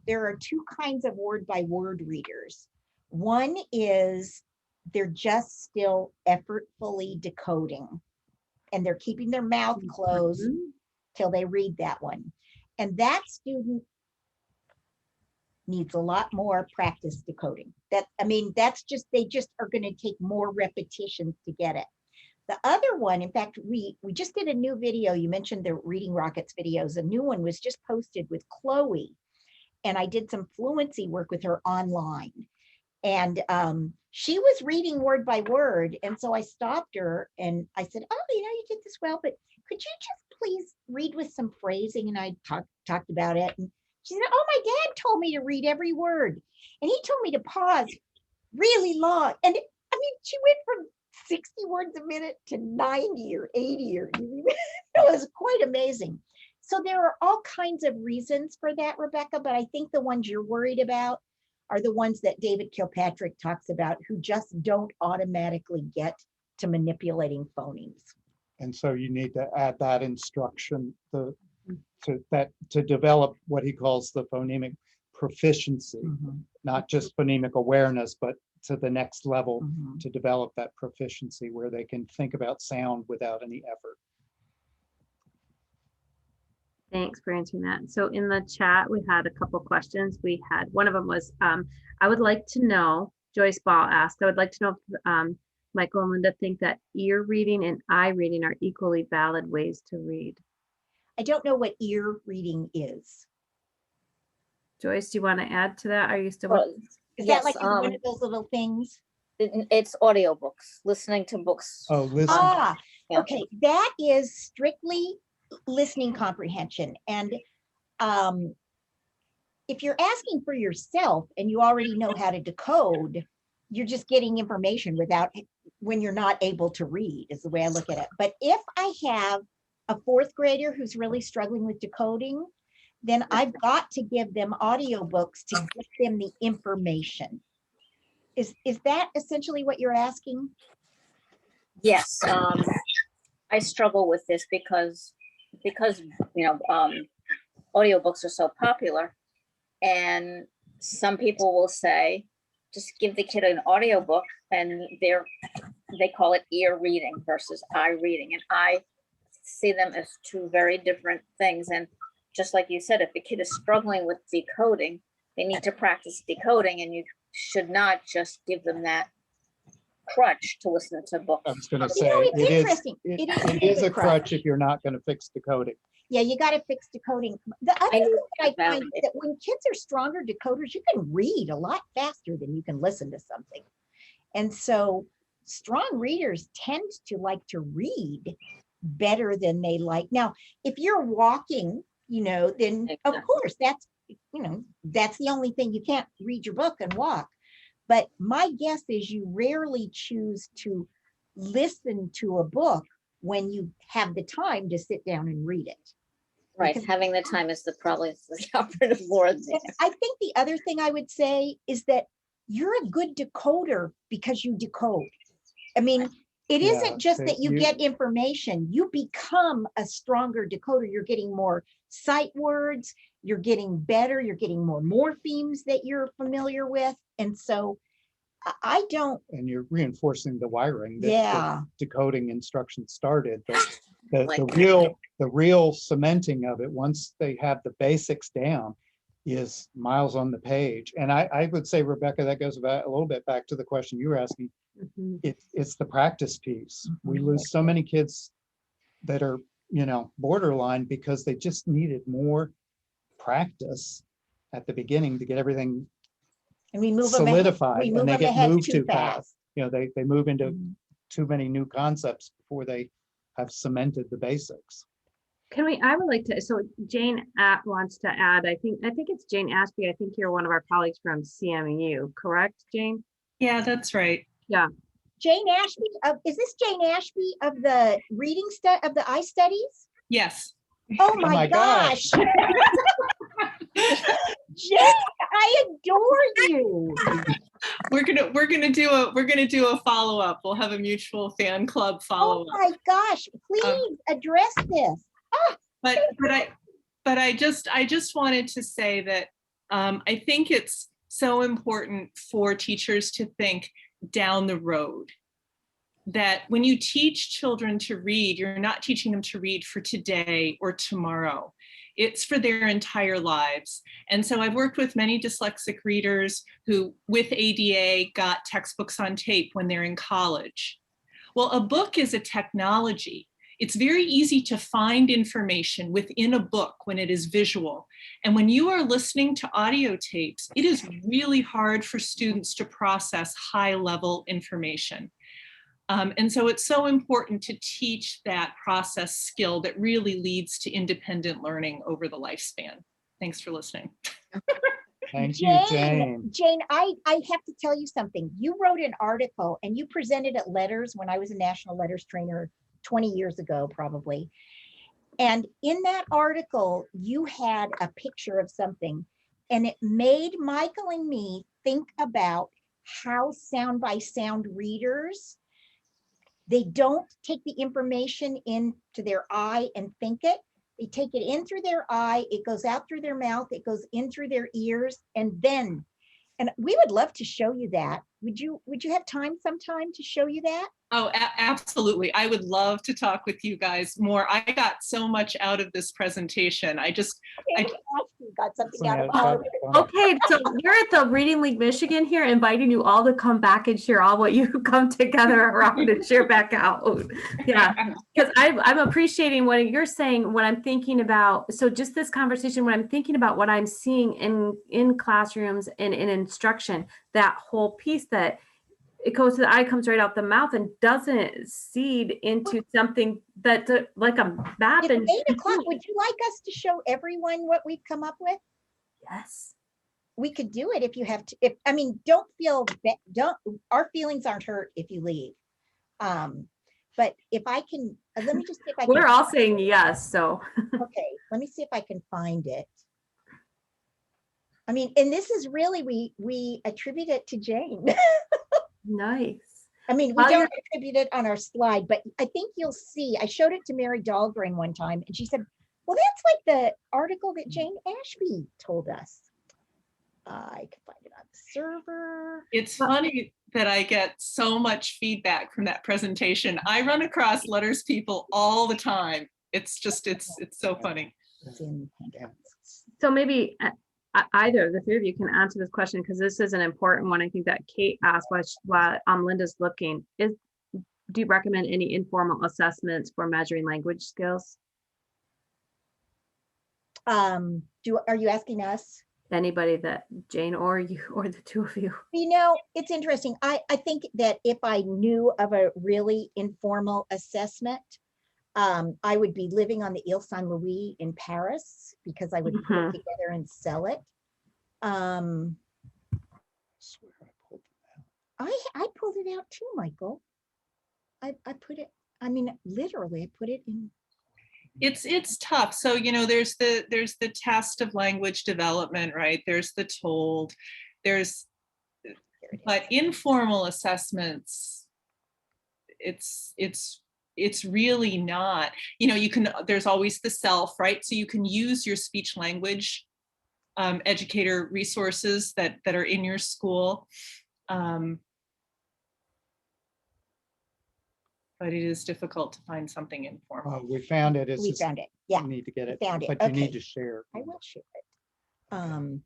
there are 2 kinds of word by word readers. One is they're just still effortfully decoding, and they're keeping their mouth closed till they read that one. And that student needs a lot more practice decoding. That's just, they just are going to take more repetitions to get it. The other one, in fact, we just did a new video. You mentioned the Reading Rockets videos. A new one was just posted with Chloe, and I did some fluency work with her online. And she was reading word by word. And so I stopped her and I said, oh, you did this well, but could you just please read with some phrasing? And I talked about it. And she said, oh, my dad told me to read every word. And he told me to pause really long. And I mean, she went from 60 words a minute to 90 or 80 or it was quite amazing. So there are all kinds of reasons for that, Rebecca, but I think the ones you're worried about are the ones that David Kilpatrick talks about, who just don't automatically get to manipulating phonemes. And so you need to add that instruction to develop what he calls the phonemic proficiency, not just phonemic awareness, but to the next level to develop that proficiency where they can think about sound without any effort. Thanks for answering that. So in the chat, we had a couple questions. We had, one of them was, I would like to know, Joyce Ball asked, I would like to know if Michael and Linda think that ear reading and eye reading are equally valid ways to read. I don't know what ear reading is. Joyce, do you want to add to that? Are you still? Well, Is yes, that like one of those little things? it's audiobooks, listening to books. Oh, listen. Ah, Yeah. okay. That is strictly listening comprehension. And if you're asking for yourself and you already know how to decode, you're just getting information when you're not able to read, is the way I look at it. But if I have a fourth grader who's really struggling with decoding, then I've got to give them audiobooks to get them the information. Is that essentially what you're asking? Yes, I struggle with this because audiobooks are so popular, and some people will say, just give the kid an audiobook, and they call it ear reading versus eye reading, and I see them as two very different things. And just like you said, if the kid is struggling with decoding, they need to practice decoding, and you should not just give them that crutch to listen to books. I was going to say, it's interesting. it is a crutch if you're not going to fix decoding. Yeah, you got to fix decoding. The other thing that I find is that when kids are stronger decoders, you can read a lot faster than you can listen to something. And so strong readers tend to like to read better than they like. Now, if you're walking, then of course that's the only thing. You can't read your book and walk. But my guess is you rarely choose to listen to a book when you have the time to sit down and read it. Right, Because having the time is probably the operative word there. I think the other thing I would say is that you're a good decoder because you decode. I mean, it Yeah, isn't just so that you get information, you become a stronger decoder. You're getting more sight words, you're getting better, you're getting more morphemes that you're familiar with. And so I don't. And you're reinforcing the wiring that Yeah. the decoding instruction started. But the real cementing of it, once they have the basics down, is miles on the page. And I would say, Rebecca, that goes a little bit back to the question you were asking. It's the practice piece. We lose so many kids that are, borderline because they just needed more practice at the beginning to get everything And we move solidified, them, and they get ahead moved too too fast. They move into too many new concepts before they have cemented the basics. I would like to, so Jane wants to add, I think it's Jane Ashby. I think you're one of our colleagues from CMU, correct, Jane? Yeah, that's right. Yeah. Jane Ashby, is this Jane Ashby of the reading of the eye studies? Yes. Oh my gosh. Jane, I adore you. We're gonna do a follow-up. We'll have a mutual fan club Oh follow-up. my gosh, please address this. But I just wanted to say that I think it's so important for teachers to think down the road, that when you teach children to read, you're not teaching them to read for today or tomorrow. It's for their entire lives. And so I've worked with many dyslexic readers who, with ADA, got textbooks on tape when they're in college. Well, a book is a technology. It's very easy to find information within a book when it is visual. And when you are listening to audio tapes, it is really hard for students to process high-level information. And so it's so important to teach that process skill that really leads to independent learning over the lifespan. Thanks for listening. Thank you, Jane. Jane, I have to tell you something. You wrote an article and you presented at Letters when I was a national letters trainer 20 years ago, probably. And in that article, you had a picture of something, and it made Michael and me think about how sound by sound readers, they don't take the information into their eye and think it. They take it in through their eye, it goes out through their mouth, it goes in through their ears, and we would love to show you that. Would you have time sometime to show you that? Oh, absolutely. I would love to talk with you guys more. I got so much out of this presentation. Okay, got something out of Yeah, it. Okay, so we're at the Reading League Michigan here, inviting you all to come back and share all what you come together around and share back out. Yeah, because I'm appreciating what you're saying, what I'm thinking about. So just this conversation, when I'm thinking about what I'm seeing in classrooms and in instruction, that whole piece that it goes to the eye, comes right out the mouth and doesn't seed into something that like a map. It's and 8 o'clock. Would you like us to show everyone what we've come up with? Yes. We could do it if you have to. Don't feel our feelings aren't hurt if you leave. But if I can, let me just see if I can. We're all saying yes, so. Okay, let me see if I can find it. And this is really, we attribute it to Jane. Nice. We don't attribute it on our slide, but I think you'll see, I showed it to Mary Dahlgren one time and she said, well, that's like the article that Jane Ashby told us. I can find it on the server. It's funny that I get so much feedback from that presentation. I run across letters people all the time. It's just, it's so funny. So maybe either of the three of you can answer this question, because this is an important one. I think that Kate asked while Linda's looking. Do you recommend any informal assessments for measuring language skills? Are you asking us? Anybody, that Jane or you or the two of you? It's interesting. I think that if I knew of a really informal assessment, I would be living on the Ile Saint-Louis in Paris, because I would put it together and sell it. I pulled it out too, Michael. I put it, literally I put it in. It's tough. So, there's the test of language development, right? There's the TOLD, but informal assessments, it's really not, there's always the self, right? So you can use your speech language educator resources that are in your school. But it is difficult to find something informal. We found it. We found it. Yeah. You need to get it, found it. but you need to share. I will share it.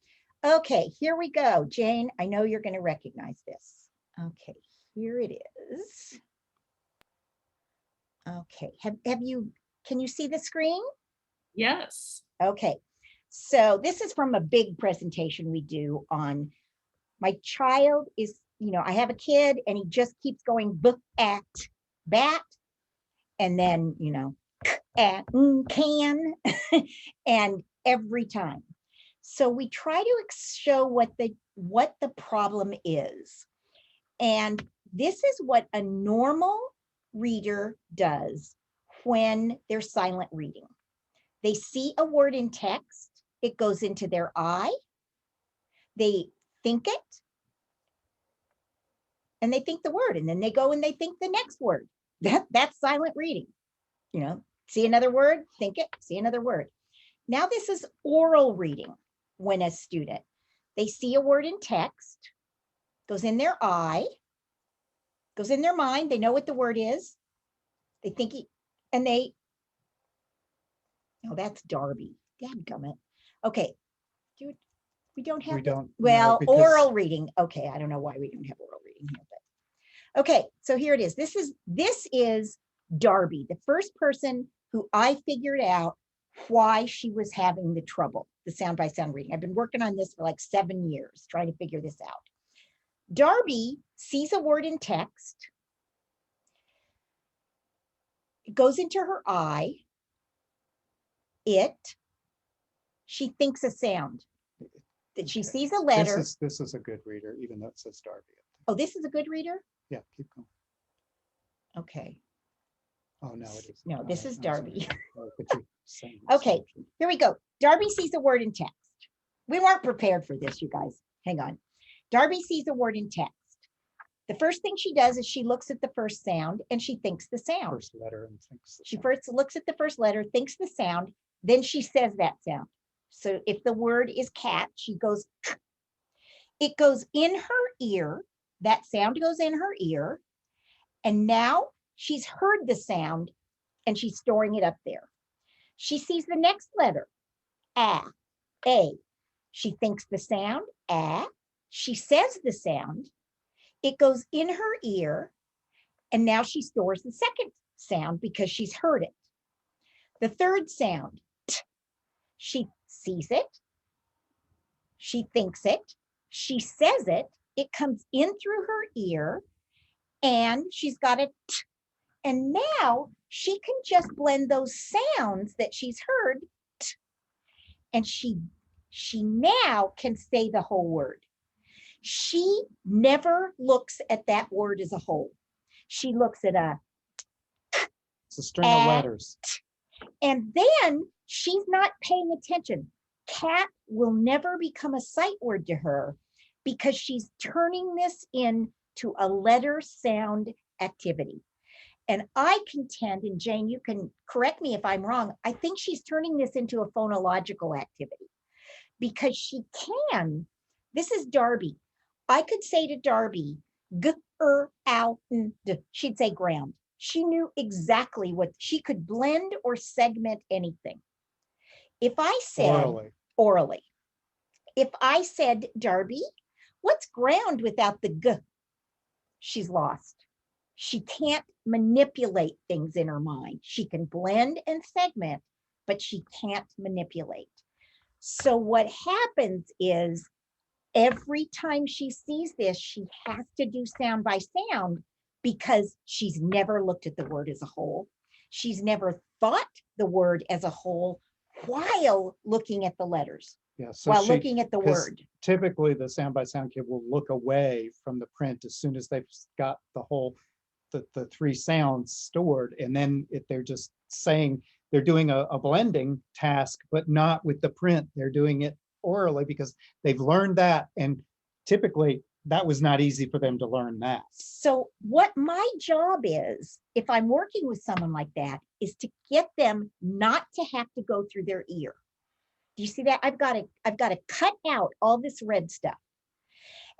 Okay, here we go. Jane, I know you're going to recognize this. Okay, here it is. Okay, can you see the screen? Yes. Okay, so this is from a big presentation we do on, my child is, I have a kid and he just keeps going book at bat, and then, at can, and every time. So we try to show what the problem is. And this is what a normal reader does when they're silent reading. They see a word in text, it goes into their eye, they think it, and they think the word, and then they go and they think the next word. That's silent reading. See another word, think it, see another word. Now this is oral reading. When a student, they see a word in text, goes in their eye, goes in their mind, they know what the word is, they think that's Darby. Dadgummit. Okay. We don't have oral reading. Okay, I don't know why we don't have oral reading here, but okay, so here it is. This is Darby, the first person who I figured out why she was having the trouble, the sound by sound reading. I've been working on this for like 7 years, trying to figure this out. Darby sees a word in text. It goes into her eye. She thinks a sound. That she sees a letter. This is a good reader, even though it says Darby. Oh, this is a good reader? Yeah, keep going. Okay. Oh, no, it is. No, this is I'm sorry. Darby. Oh, but you're saying Okay, something. here we go. Darby sees a word in text. We weren't prepared for this, you guys. Hang on. Darby sees a word in text. The first thing she does is she looks at the first sound and she thinks the sound. First letter and thinks. She first looks at the first letter, thinks the sound, then she says that sound. So if the word is cat, she goes, it goes in her ear. That sound goes in her ear. And now she's heard the sound and she's storing it up there. She sees the next letter, a. She thinks the sound, a. She says the sound. It goes in her ear. And now she stores the second sound because she's heard it. The third sound, t. She sees it. She thinks it. She says it. It comes in through her ear. And she's got a t. And now she can just blend those sounds that she's heard. T. And she now can say the whole word. She never looks at that word as a whole. She looks at it's a string of letters. and then she's not paying attention. Cat will never become a sight word to her because she's turning this into a letter sound activity. And I contend, and Jane, you can correct me if I'm wrong, I think she's turning this into a phonological activity because she can. This is Darby. I could say to Darby, out, she'd say ground. She knew exactly what she could blend or segment anything. If I said orally, if I said, Darby, what's ground without the g? She's lost. She can't manipulate things in her mind. She can blend and segment, but she can't manipulate. So what happens is every time she sees this, she has to do sound by sound because she's never looked at the word as a whole. She's never thought the word as a whole while looking at the letters, yeah, so while looking at the word. Typically, the sound by sound kid will look away from the print as soon as they've got the three sounds stored. And then if they're just saying they're doing a blending task, but not with the print, they're doing it orally because they've learned that. And typically that was not easy for them to learn that. So what my job is, if I'm working with someone like that, is to get them not to have to go through their ear. Do you see that? I've got to cut out all this red stuff.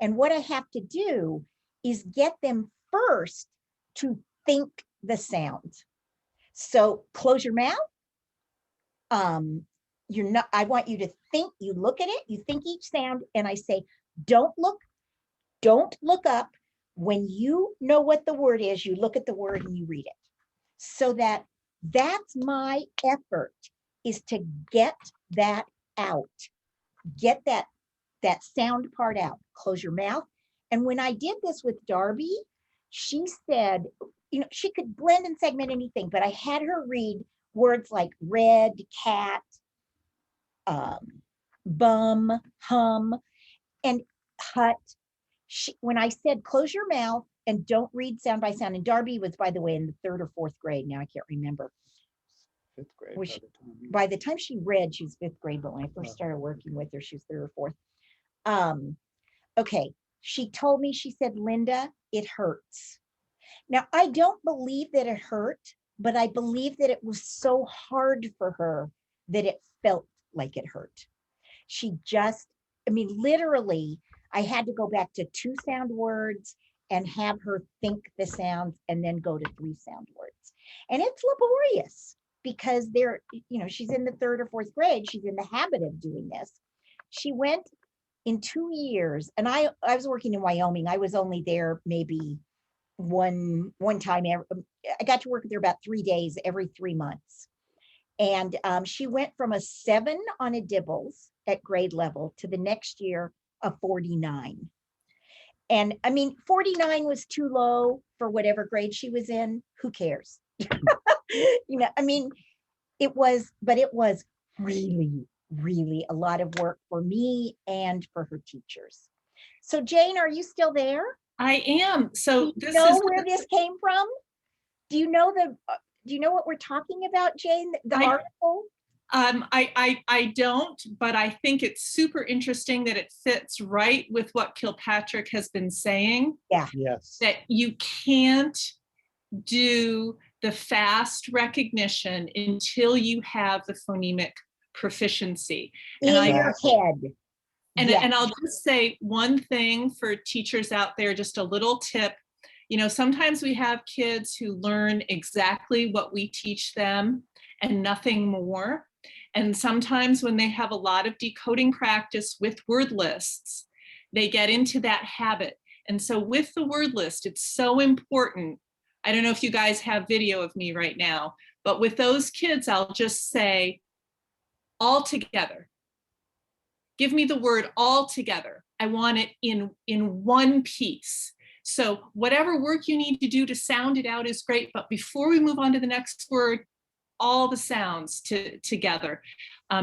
And what I have to do is get them first to think the sound. So close your mouth. I want you to think, you look at it, you think each sound, and I say, don't look up. When you know what the word is, you look at the word and you read it. So that's my effort, is to get that out, get that sound part out. Close your mouth. And when I did this with Darby, she said, she could blend and segment anything, but I had her read words like red, cat, bum, hum, and hut. When I said, close your mouth and don't read sound by sound, and Darby was, by the way, in the 3rd or 4th grade. Now I can't remember. 5th grade. By the time she read, she was 5th grade, but when I first started working with her, she was 3rd or 4th. Okay, she told me, she said, Linda, it hurts. Now, I don't believe that it hurt, but I believe that it was so hard for her that it felt like it hurt. She just, literally, I had to go back to 2 sound words and have her think the sounds and then go to 3 sound words. And it's laborious because she's in the 3rd or 4th grade. She's in the habit of doing this. She went in 2 years, and I was working in Wyoming. I was only there maybe one time. I got to work with her about 3 days every 3 months. And she went from a 7 on a Dibbles at grade level to the next year a 49. And 49 was too low for whatever grade she was in. Who cares? I mean, but it was really, really a lot of work for me and for her teachers. So Jane, are you still there? I am. So Do you this know is where this came from? Do you know what we're talking about, Jane? The I- article? I don't, but I think it's super interesting that it fits right with what Kilpatrick has been saying, Yes. that you can't do the fast recognition until you have the phonemic proficiency. In And your head. And, Yes. and I'll just say one thing for teachers out there, just a little tip. Sometimes we have kids who learn exactly what we teach them and nothing more. And sometimes when they have a lot of decoding practice with word lists, they get into that habit. And so with the word list, it's so important. I don't know if you guys have video of me right now, but with those kids, I'll just say all together. Give me the word all together. I want it in one piece. So whatever work you need to do to sound it out is great. But before we move on to the next word, all the sounds together,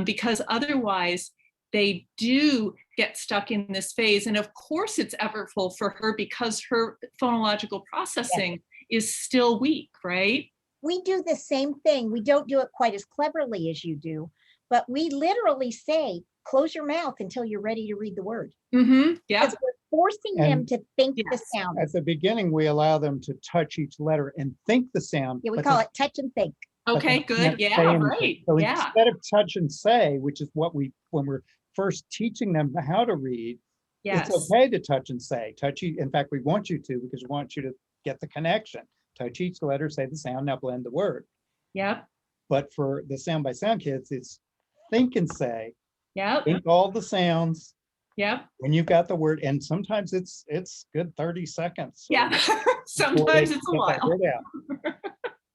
because otherwise they do get stuck in this phase. And of course it's effortful for her because her phonological processing is still weak, right? We do the same thing. We don't do it quite as cleverly as you do, but we literally say, close your mouth until you're ready to read the word. Mm-hmm. Yeah. Because we're forcing them to think the sound. At the beginning, we allow them to touch each letter and think the sound. Yeah, we call it touch and think. Okay, good. Yeah, right. So yeah. instead of touch and say, which is what when we're first teaching them how to read, Yes. it's okay to touch and say. In fact, we want you to, because we want you to get the connection. Touch each letter, say the sound, now blend the word. Yep. But for the sound by sound kids, it's think and say. Yep. Think all the sounds. Yep. When you've got the word, and sometimes it's good 30 seconds. Yeah. Sometimes it's a while.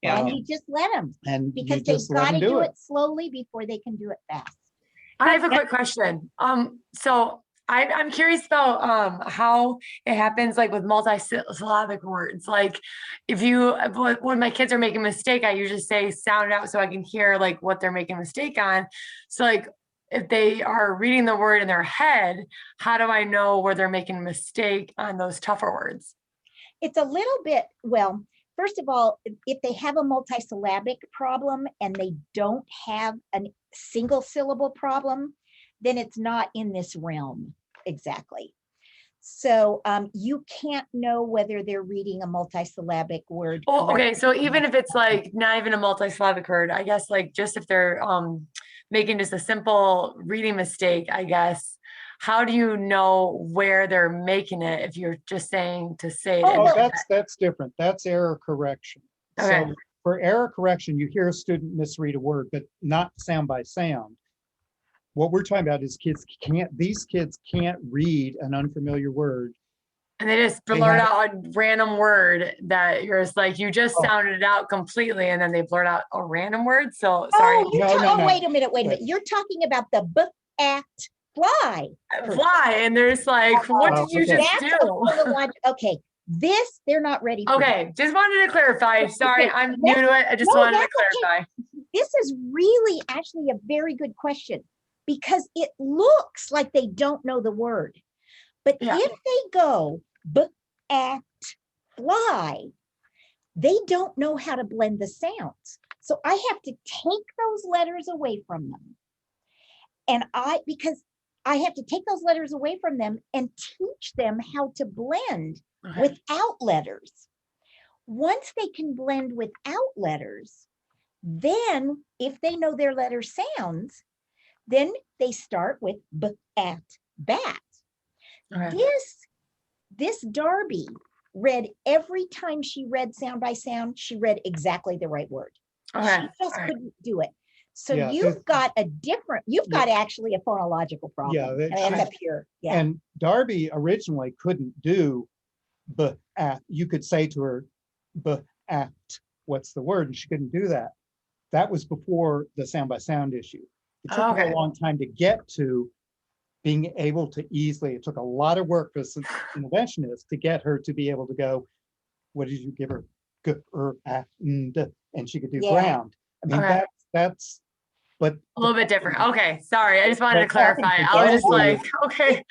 Yeah. And you just let them, and because they've got to do it slowly before they can do it fast. I have a quick question. So I'm curious though, how it happens like with multisyllabic words. Like when my kids are making a mistake, I usually say sound it out so I can hear like what they're making a mistake on. So like if they are reading the word in their head, how do I know where they're making a mistake on those tougher words? It's a little bit, well, first of all, if they have a multisyllabic problem and they don't have a single syllable problem, then it's not in this realm exactly. So you can't know whether they're reading a multisyllabic word. Oh, okay. So even if it's like not even a multisyllabic word, I guess like just if they're making just a simple reading mistake, I guess, how do you know where they're making it if you're just saying to say it? Oh, that's different. That's error correction. Okay. So for error correction, you hear a student misread a word, but not sound by sound. What we're talking about is these kids can't read an unfamiliar word. And they just blurt out a random word that you're just like, you just sounded it out completely, and then they blurt out a random word. So sorry. Oh, wait a minute. You're talking about the book act fly. And there's like, what did you just do? Okay, this they're not ready for. Okay, just wanted to clarify. Sorry, I'm new to it. I just wanted to clarify. This is really actually a very good question, because it looks like they don't know the word. But if they go book, act, fly, they don't know how to blend the sounds. So I have to take those letters away from them. And because I have to take those letters away from them and teach them how to blend without letters. Once they can blend without letters, then if they know their letter sounds, then they start with b, at, bat. This Darby read every time she read sound by sound, she read exactly the right word. She just couldn't do it. So you've got actually a phonological problem. And Darby originally couldn't do but you could say to her, but what's the word? And she couldn't do that. That was before the sound by sound issue. It took her a long time to get to being able to it took a lot of work for an interventionist to get her to be able to go, what did you give her? and she could do Yeah. ground. I mean, Okay. that's, but A little bit different. Okay, sorry. I just wanted to But clarify. I was just like, okay,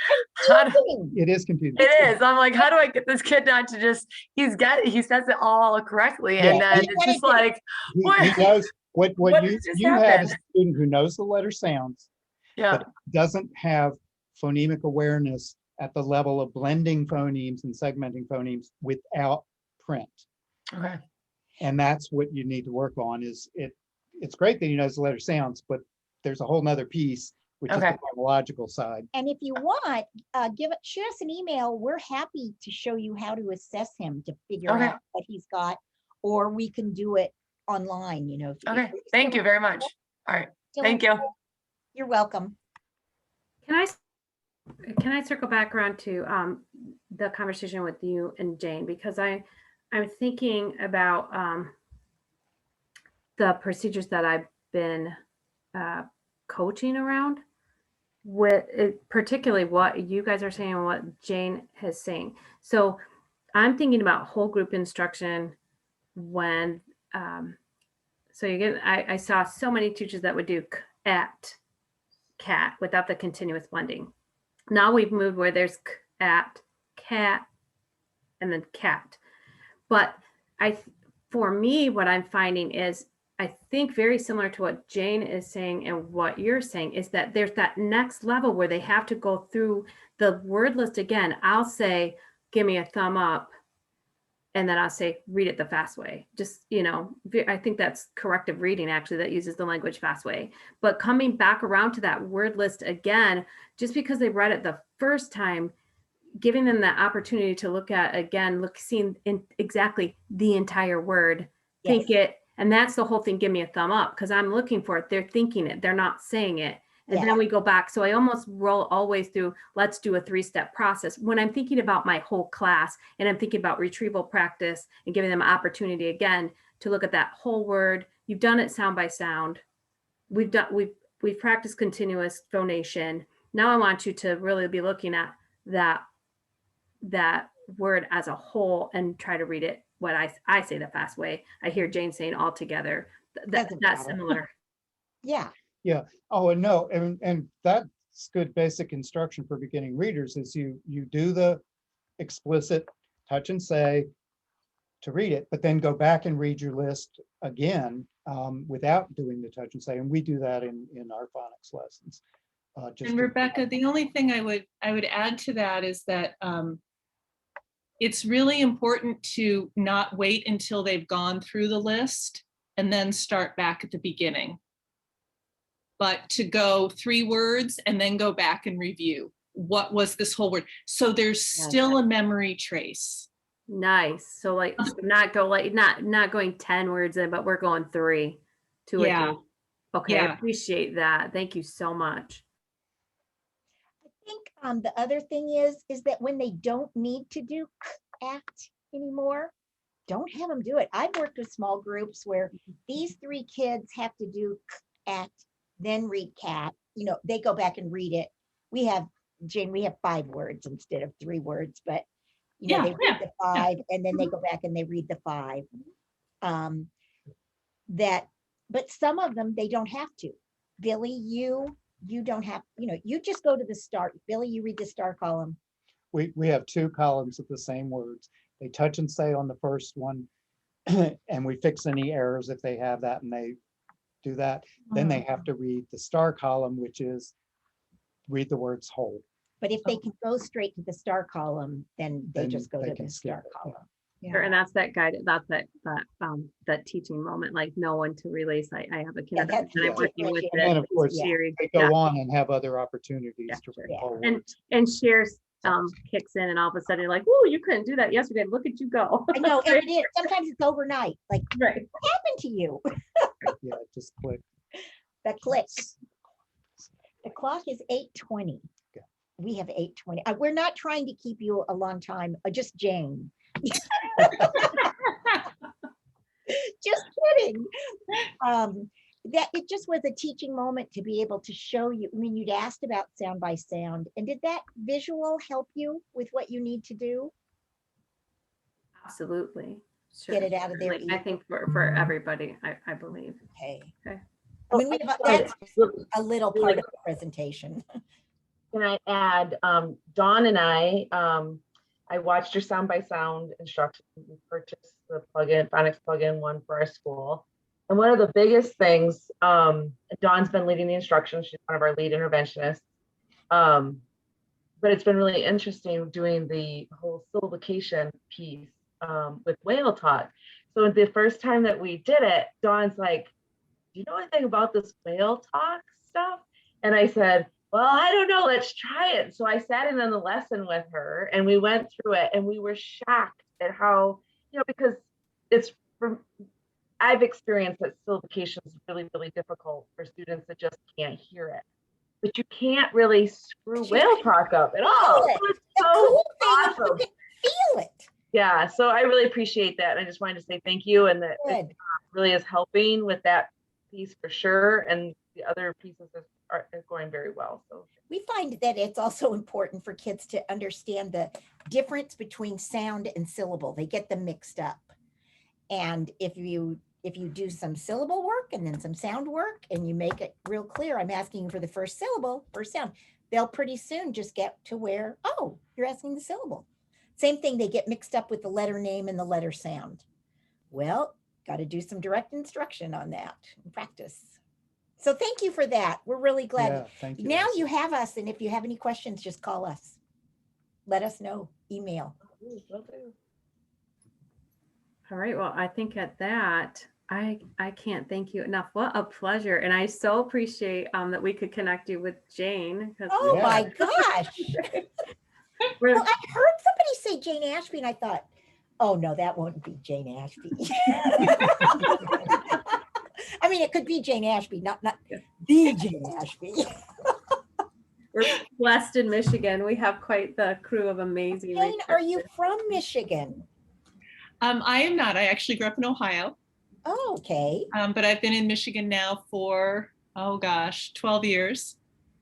how do- Confusing. it is confusing. it is. I'm like, how do I get this kid not to just, he says it all correctly. And Yeah. then it's just like, He what? knows what What you just have a happened? student who knows the letter sounds, Yeah. but doesn't have phonemic awareness at the level of blending phonemes and segmenting phonemes without print. Okay. And that's what you need to work on. It's great that he knows the letter sounds, but there's a whole nother piece, which is Okay. the phonological side. And if you want, shoot us an email. We're happy to show you how to assess him to figure Okay. out what he's got, or we can do it online, you know. if Okay. you're Thank still- you very much. All right. still Thank you. interested, You're welcome. Can I circle back around to the conversation with you and Jane, because I'm thinking about the procedures that I've been coaching around, with particularly what you guys are saying and what Jane is saying. So I'm thinking about whole group instruction when so you get I saw so many teachers that would do at cat without the continuous blending. Now we've moved where there's at cat and then cat. But for me, what I'm finding is, I think very similar to what Jane is saying and what you're saying, is that there's that next level where they have to go through the word list again. I'll say, give me a thumb up. And then I'll say, read it the fast way. Just, I think that's corrective reading, actually, that uses the language fast way. But coming back around to that word list again, just because they read it the first time, giving them that opportunity to look at again, seeing in exactly the entire word, think it. And that's the whole thing. Give me a thumb up, because I'm looking for it. They're thinking it. They're not saying it. And then we go back. So I almost roll always through, let's do a 3-step process. When I'm thinking about my whole class and I'm thinking about retrieval practice and giving them an opportunity again to look at that whole word. You've done it sound by sound. We've practiced continuous phonation. Now I want you to really be looking at that word as a whole and try to read it what I say the fast way. I hear Jane saying all together. That's similar. Yeah. Yeah. Oh, and no, and that's good basic instruction for beginning readers is you do the explicit touch and say to read it, but then go back and read your list again without doing the touch and say. And we do that in our phonics lessons. And Rebecca, the only thing I would add to that is that it's really important to not wait until they've gone through the list and then start back at the beginning, but to go 3 words and then go back and review what was this whole word. So there's still a memory trace. Nice. So not going 10 words in, but we're going 3, 2 or 3. Okay, I appreciate that. Thank you so much. I think the other thing is that when they don't need to do act anymore, don't have them do it. I've worked with small groups where these 3 kids have to do act, then read cat. They go back and read it. We have 5 words instead of 3 words, but they read the 5 and then they go back and they read the 5. But some of them, they don't have to. Billy, you don't have, you just go to the start. Billy, you read the star column. We have 2 columns of the same words. They touch and say on the first one, and we fix any errors if they have that, and they do that. Then they have to read the star column, which is read the words whole. But if they can go straight to the star column, then they just go to the star column. Sure, and that's that guide. That's that teaching moment, like know when to release. I have a kid that I'm working with. And then of course they go on and have other opportunities to read whole words. And shares kicks in, and all of a sudden you're like, "Whoa, you couldn't do that yesterday. Look at you go." I know, and it is. Sometimes it's overnight. Like, right. What happened to you? Yeah, just click. That clicks. The clock is 8:20. Yeah. We have 8:20. We're not trying to keep you a long time. Just Jane. Just kidding. That it just was a teaching moment to be able to show you. I mean, you'd asked about sound by sound, and did that visual help you with what you need to do? Absolutely. Sure. get it out of their I ear. think for everybody, I believe. Okay. Okay. I mean, that's a little part of the presentation. Can I add, Dawn and I watched your sound by sound instructions. We purchased the plugin, phonics plugin one for our school. And one of the biggest things, Dawn's been leading the instructions. She's one of our lead interventionists. But it's been really interesting doing the whole syllabication piece with whale talk. So the first time that we did it, Dawn's like, do you know anything about this whale talk stuff? And I said, well, I don't know, let's try it. So I sat in on the lesson with her and we went through it and we were shocked at how, because it's from, I've experienced that syllabication is really, really difficult for students that just can't hear it. But you can't really screw whale talk up at all. It was so awesome. Feel it. Yeah, so I really appreciate that. I just wanted to say thank you, and that it really is helping with that piece for sure. And the other pieces are going very well. So we find that it's also important for kids to understand the difference between sound and syllable. They get them mixed up. And if you do some syllable work and then some sound work and you make it real clear, I'm asking for the first syllable, first sound, they'll pretty soon just get to where, oh, you're asking the syllable. Same thing, they get mixed up with the letter name and the letter sound. Well, got to do some direct instruction on that and practice. So thank you for that. We're really glad. Yeah, thank you. Now you have us, and if you have any questions, just call us. Let us know, email. All right, well, I think at that, I can't thank you enough. What a pleasure. And I so appreciate that we could connect you with Jane. Oh my gosh. Well, I heard somebody say Jane Ashby and I thought, oh no, that won't be Jane Ashby. I mean, it could be Jane Ashby, not the Jane Ashby. We're blessed in Michigan. We have quite the crew of amazing. Jane, are you from Michigan? I am not. I actually grew up in Ohio. Oh, okay. But I've been in Michigan now for, 12 years.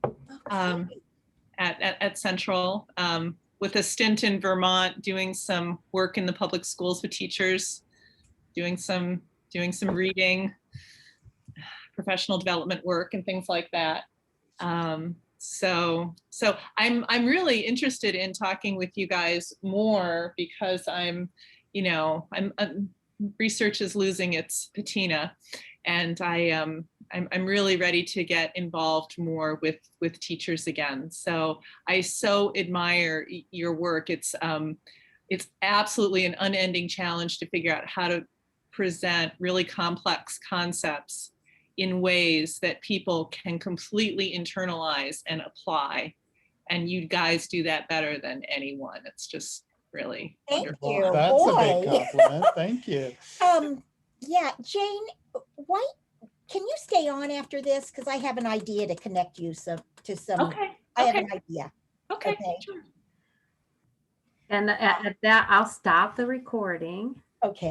Okay. At Central, with a stint in Vermont, doing some work in the public schools with teachers, doing some reading, professional development work, and things like that. So I'm really interested in talking with you guys more because research is losing its patina, and I'm really ready to get involved more with teachers again. So I so admire your work. It's absolutely an unending challenge to figure out how to present really complex concepts in ways that people can completely internalize and apply. And you guys do that better than anyone. It's just really wonderful. You. That's Boy. a big compliment. Thank you. Yeah, Jane, why can you stay on after this? Because I have an idea to connect you to some. Okay. I have an idea. Okay. Sure. And at that, I'll stop the recording. Okay.